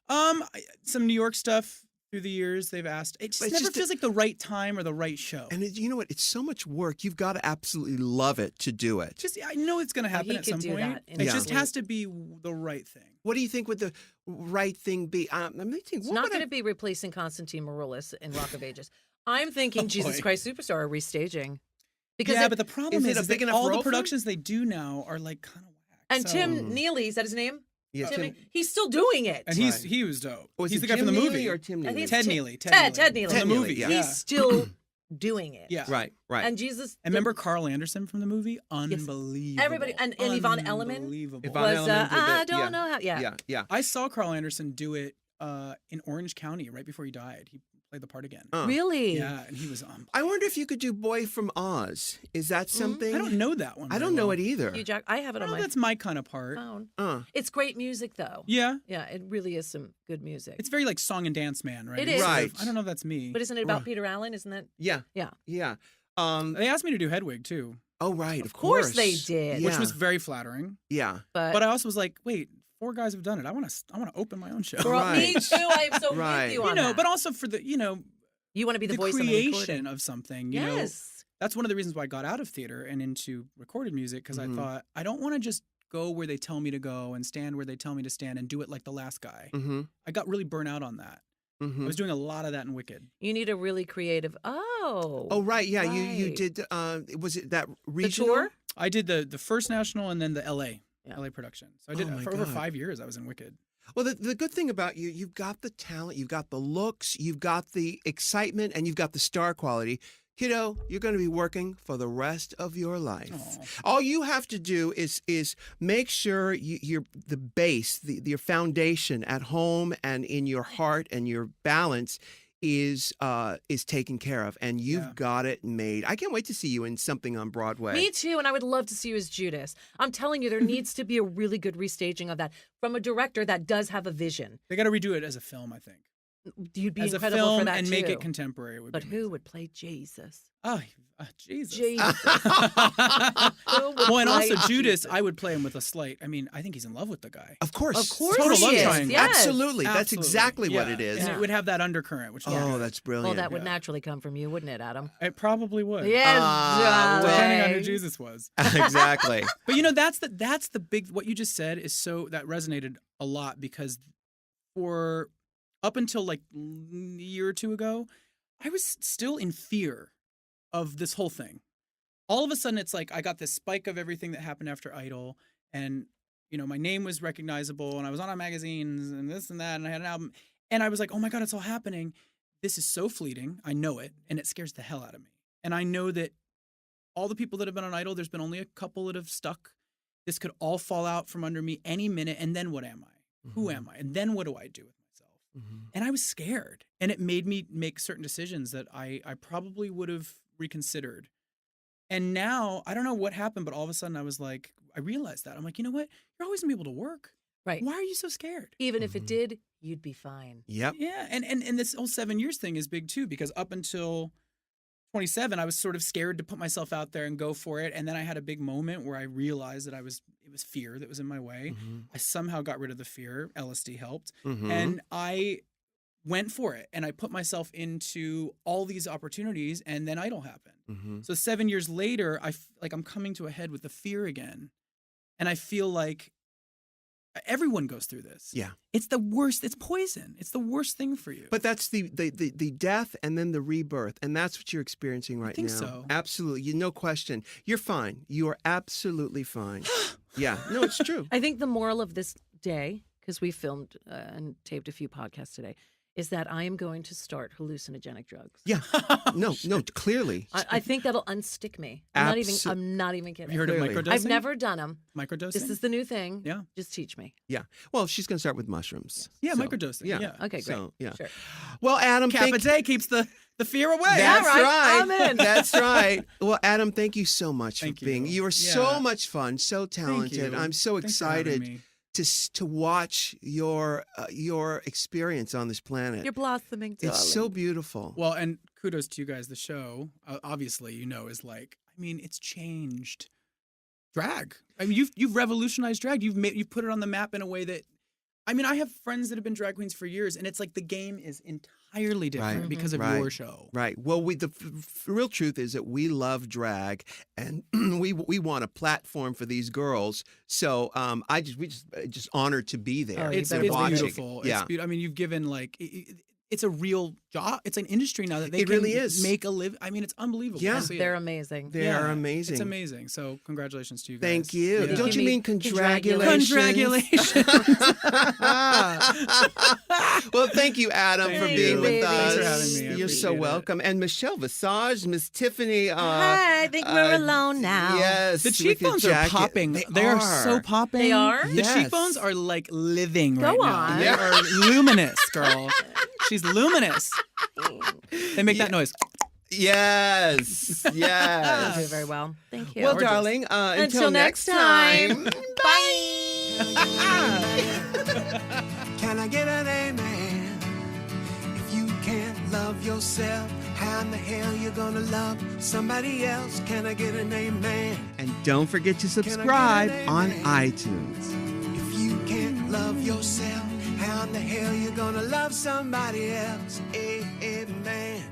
Speaker 3: Some New York stuff through the years they've asked. It just
Speaker 1: But it's
Speaker 3: never
Speaker 1: just
Speaker 3: feels like the right time or the right show.
Speaker 1: And you know what? It's so much work. You've got to absolutely love it to do it.
Speaker 3: Just I know it's going to happen
Speaker 4: he
Speaker 3: at
Speaker 4: could
Speaker 3: some
Speaker 4: do
Speaker 3: point.
Speaker 4: that in
Speaker 3: It
Speaker 1: his
Speaker 3: just
Speaker 4: sleep.
Speaker 3: has to be the right thing.
Speaker 1: What do you think would the right thing be? I'm thinking,
Speaker 4: It's
Speaker 1: what
Speaker 4: not
Speaker 1: would
Speaker 4: going to be replacing Constantine Maroulis in Rock of Ages. I'm thinking Jesus
Speaker 3: boy.
Speaker 4: Christ Superstar restaging. Because
Speaker 3: Yeah,
Speaker 4: it-
Speaker 3: but the problem
Speaker 1: is it
Speaker 3: is,
Speaker 1: a big
Speaker 3: that
Speaker 1: enough
Speaker 3: all
Speaker 1: role
Speaker 3: the
Speaker 1: for him?
Speaker 3: productions they do now are like kind of whack.
Speaker 4: and
Speaker 3: So-
Speaker 4: Tim Neely, is that his name?
Speaker 1: Yeah,
Speaker 4: Tim, he's still doing it.
Speaker 3: and
Speaker 1: Right.
Speaker 3: he was dope.
Speaker 1: Was
Speaker 3: He's
Speaker 1: it
Speaker 3: the guy
Speaker 1: Jim
Speaker 3: from the
Speaker 1: Neely
Speaker 3: movie.
Speaker 1: or Tim
Speaker 4: I think
Speaker 1: Neely?
Speaker 4: it's
Speaker 3: Ted
Speaker 4: Tim-
Speaker 3: Neely.
Speaker 4: Ted Neely.
Speaker 3: From
Speaker 1: Ted
Speaker 3: the
Speaker 1: Neely,
Speaker 3: movie.
Speaker 1: yeah.
Speaker 3: Yeah.
Speaker 4: He's still doing it.
Speaker 3: Yeah.
Speaker 1: Right.
Speaker 4: And Jesus.
Speaker 3: And remember Carl Anderson from the movie? Unbelievable.
Speaker 4: Everybody- and Yvonne Elliman
Speaker 3: Unbelievable.
Speaker 1: Yvonne
Speaker 4: was
Speaker 1: Elliman did
Speaker 4: I
Speaker 1: that,
Speaker 4: don't
Speaker 1: yeah.
Speaker 4: know how. Yeah.
Speaker 1: Yeah.
Speaker 3: I saw Carl Anderson do it in Orange County right before he died. He played the part again.
Speaker 4: Really?
Speaker 3: Yeah, and he was
Speaker 1: I wonder if you could do Boy from Oz. Is that something?
Speaker 3: I don't know that one.
Speaker 1: I
Speaker 3: very
Speaker 1: don't know
Speaker 3: well.
Speaker 1: it either.
Speaker 4: Hugh Jack. I have it on
Speaker 3: Oh,
Speaker 4: my
Speaker 3: that's my kind of part.
Speaker 4: phone.
Speaker 1: Uh,
Speaker 4: It's great music, though.
Speaker 3: Yeah.
Speaker 4: Yeah, it really is some good music.
Speaker 3: It's very like song and dance man, right?
Speaker 4: It
Speaker 3: It's
Speaker 4: is.
Speaker 3: sort of-
Speaker 1: Right.
Speaker 3: I don't know if that's me.
Speaker 4: But isn't it about
Speaker 1: Right.
Speaker 4: Peter Allen? Isn't that?
Speaker 1: yeah.
Speaker 4: Yeah.
Speaker 1: Yeah.
Speaker 3: They asked me to do Hedwig too,
Speaker 1: Oh, right. Of
Speaker 4: course they did.
Speaker 3: which
Speaker 1: Yeah.
Speaker 3: was very flattering.
Speaker 1: Yeah.
Speaker 3: But I also was like, wait, 4 guys have done it. I want to open my own show.
Speaker 4: Girl, me
Speaker 1: Right.
Speaker 4: too. I'm so
Speaker 1: Right.
Speaker 4: with you
Speaker 3: You
Speaker 4: on
Speaker 3: know,
Speaker 4: that.
Speaker 3: but also for the
Speaker 4: you want to be the,
Speaker 3: the
Speaker 4: voice on the
Speaker 3: creation
Speaker 4: recording.
Speaker 3: of something. You know,
Speaker 4: Yes.
Speaker 3: that's one of the reasons why I got out of theater and into recorded music because I thought I don't want to just go where they tell me to go and stand where they tell me to stand and do it like the last guy.
Speaker 1: Mm-hmm.
Speaker 3: I got really burnt out on that.
Speaker 1: Mm-hmm.
Speaker 3: I was doing a lot of that in Wicked.
Speaker 4: You need a really creative. Oh.
Speaker 1: Oh, right. Yeah. You
Speaker 4: right.
Speaker 1: did. Was it that
Speaker 4: The
Speaker 1: regional?
Speaker 4: tour?
Speaker 3: I did the first national and then the LA
Speaker 4: Yeah.
Speaker 3: LA production. So I did
Speaker 1: Oh my
Speaker 3: for over
Speaker 1: God.
Speaker 3: 5 years. I was in Wicked.
Speaker 1: Well, the good thing about you, you've got the talent, you've got the looks, you've got the excitement, and you've got the star quality. Kiddo, you're going to be working for the rest of your life.
Speaker 3: Aw.
Speaker 1: All you have to do is make sure you're the base, your foundation at home and in your heart and your balance is taken care of, and you've
Speaker 3: Yeah.
Speaker 1: got it made. I can't wait to see you in something on Broadway.
Speaker 4: Me too, and I would love to see you as Judas. I'm telling you, there needs to be a really good restaging of that from a director that does have a vision.
Speaker 3: They got to redo it as a film, I think.
Speaker 4: You'd be
Speaker 3: as a
Speaker 4: incredible
Speaker 3: film
Speaker 4: for that
Speaker 3: and
Speaker 4: too.
Speaker 3: make it contemporary. Would
Speaker 4: But
Speaker 3: be
Speaker 4: who
Speaker 3: amazing.
Speaker 4: would play Jesus?
Speaker 3: Oh, Jesus.
Speaker 4: Jesus.
Speaker 3: Well, and also
Speaker 4: play
Speaker 3: Judas,
Speaker 4: Jesus?
Speaker 3: I would play him with a slight. I mean, I think he's in love with the guy.
Speaker 1: Of course.
Speaker 4: Of course
Speaker 3: Total
Speaker 4: he
Speaker 3: love
Speaker 4: is.
Speaker 3: triangle.
Speaker 4: Yes.
Speaker 1: Absolutely. That's
Speaker 3: Absolutely.
Speaker 1: exactly what
Speaker 3: Yeah.
Speaker 1: it is.
Speaker 3: And
Speaker 4: Yeah.
Speaker 3: it would have that undercurrent, which is
Speaker 1: Oh,
Speaker 3: good.
Speaker 1: that's brilliant.
Speaker 4: Well, that would naturally come from you, wouldn't it, Adam?
Speaker 3: It probably would.
Speaker 4: Yes,
Speaker 1: well,
Speaker 3: Depending on who
Speaker 4: darling.
Speaker 3: Jesus was.
Speaker 1: Exactly.
Speaker 3: But that's the big, what you just said is that resonated a lot, because for up until like a year or two ago, I was still in fear of this whole thing. All of a sudden, it's like I got this spike of everything that happened after Idol, and my name was recognizable, and I was on magazines and this and that, and I had an album, and I was like, oh my God, it's all happening. This is so fleeting. I know it, and it scares the hell out of me. And I know that all the people that have been on Idol, there's been only a couple that have stuck. This could all fall out from under me any minute, and then what am I? Who am I? And then what do I do with myself? And I was scared, and it made me make certain decisions that I probably would have reconsidered. And now, I don't know what happened, but all of a sudden I realized that. I'm like, you know what? You're always going to be able to work.
Speaker 4: Right.
Speaker 3: Why are you so scared?
Speaker 4: Even if it did, you'd be fine.
Speaker 1: Yep.
Speaker 3: Yeah. And this whole 7 years thing is big too, because up until 27, I was sort of scared to put myself out there and go for it. And then I had a big moment where I realized that it was fear that was in my way. I somehow got rid of the fear. LSD helped. And I went for it, and I put myself into all these opportunities, and then Idol happened. So 7 years later, I'm coming to a head with the fear again, and I feel like everyone goes through this.
Speaker 1: Yeah.
Speaker 3: It's the worst. It's poison. It's the worst thing for you.
Speaker 1: But that's the death and then the rebirth, and that's what you're experiencing right
Speaker 3: think
Speaker 1: now.
Speaker 3: so.
Speaker 1: Absolutely, no question. You're fine. You are absolutely fine. Yeah, no, it's true.
Speaker 4: I think the moral of this day, because we filmed and taped a few podcasts today, is that I am going to start hallucinogenic drugs.
Speaker 1: Yeah, no, clearly.
Speaker 4: I think that'll unstick me. I'm not even kidding.
Speaker 3: Have you heard of
Speaker 1: Clearly.
Speaker 3: microdosing?
Speaker 4: I've never done them.
Speaker 3: Microdosing?
Speaker 4: This is the new thing.
Speaker 3: Yeah.
Speaker 4: Just teach me.
Speaker 1: Yeah. Well, she's going to start with mushrooms.
Speaker 3: Yeah,
Speaker 1: So,
Speaker 3: microdosing.
Speaker 1: Yeah.
Speaker 3: Yeah.
Speaker 4: Okay, great.
Speaker 1: So, yeah.
Speaker 4: Sure.
Speaker 1: Well, Adam,
Speaker 3: Cap a
Speaker 1: thank
Speaker 3: day keeps the fear away.
Speaker 1: That's
Speaker 4: All right,
Speaker 1: right.
Speaker 4: I'm in.
Speaker 1: That's right. Well, Adam, thank you so much
Speaker 3: Thank
Speaker 1: for being.
Speaker 3: you.
Speaker 1: You were so
Speaker 3: Yeah.
Speaker 1: much fun, so talented.
Speaker 3: you.
Speaker 1: I'm so
Speaker 3: Thanks for having
Speaker 1: excited
Speaker 3: me.
Speaker 1: to watch your experience on this planet.
Speaker 4: You're blossoming, darling.
Speaker 1: It's so beautiful.
Speaker 3: Well, and kudos to you guys. The show, obviously, is it's changed drag. I mean, you've revolutionized drag. You've put it on the map in a way that, I have friends that have been drag queens for years, and it's like the game is entirely different
Speaker 1: Right.
Speaker 3: because of
Speaker 1: Right.
Speaker 3: your show.
Speaker 1: Right. Well, the real truth is that we love drag, and we want a platform for these girls. So we just honored to be there.
Speaker 4: Oh, you
Speaker 3: It's
Speaker 4: better watch it.
Speaker 3: beautiful.
Speaker 1: Yeah.
Speaker 3: It's beautiful. You've given it's a real job. It's an industry now that they
Speaker 1: It
Speaker 3: can
Speaker 1: really is.
Speaker 3: make a live. It's unbelievable.
Speaker 1: Yeah.
Speaker 3: to see it.
Speaker 4: They're amazing.
Speaker 1: They are amazing.
Speaker 3: It's aming. So congratulations to you guys.
Speaker 1: Thank you.
Speaker 3: Yeah.
Speaker 1: Don't you
Speaker 4: Give me
Speaker 1: mean congratulations?
Speaker 3: Congratulations.
Speaker 1: Well, thank you, Adam, for
Speaker 3: Thank
Speaker 1: being
Speaker 3: you.
Speaker 1: with us.
Speaker 3: Thanks for having me. I
Speaker 1: You're so
Speaker 3: appreciate it.
Speaker 1: welcome. And Michelle Visage, Miss Tiffany.
Speaker 4: Hi, I think we're alone now.
Speaker 1: Yes.
Speaker 3: The
Speaker 1: with your
Speaker 3: cheekbones are
Speaker 1: jacket.
Speaker 3: popping. They are so popping.
Speaker 4: They are?
Speaker 3: The
Speaker 1: Yes.
Speaker 3: cheekbones are like living
Speaker 4: Go
Speaker 3: right now.
Speaker 4: on.
Speaker 3: They
Speaker 1: Yeah.
Speaker 3: are luminous, girl. She's luminous. They make that noise.
Speaker 1: Yes.
Speaker 4: You
Speaker 1: Yes.
Speaker 4: do very well. Thank you.
Speaker 1: Well,
Speaker 3: Gorgeous.
Speaker 1: darling,
Speaker 4: Until next time.
Speaker 1: Bye.
Speaker 5: Can I get an amen? If you can't love yourself, how in the hell you gonna love somebody else? Can I get an amen?
Speaker 1: And don't forget to subscribe
Speaker 5: an
Speaker 1: on
Speaker 5: amen?
Speaker 1: iTunes.
Speaker 5: If you can't love yourself, how in the hell you gonna love somebody else? Amen.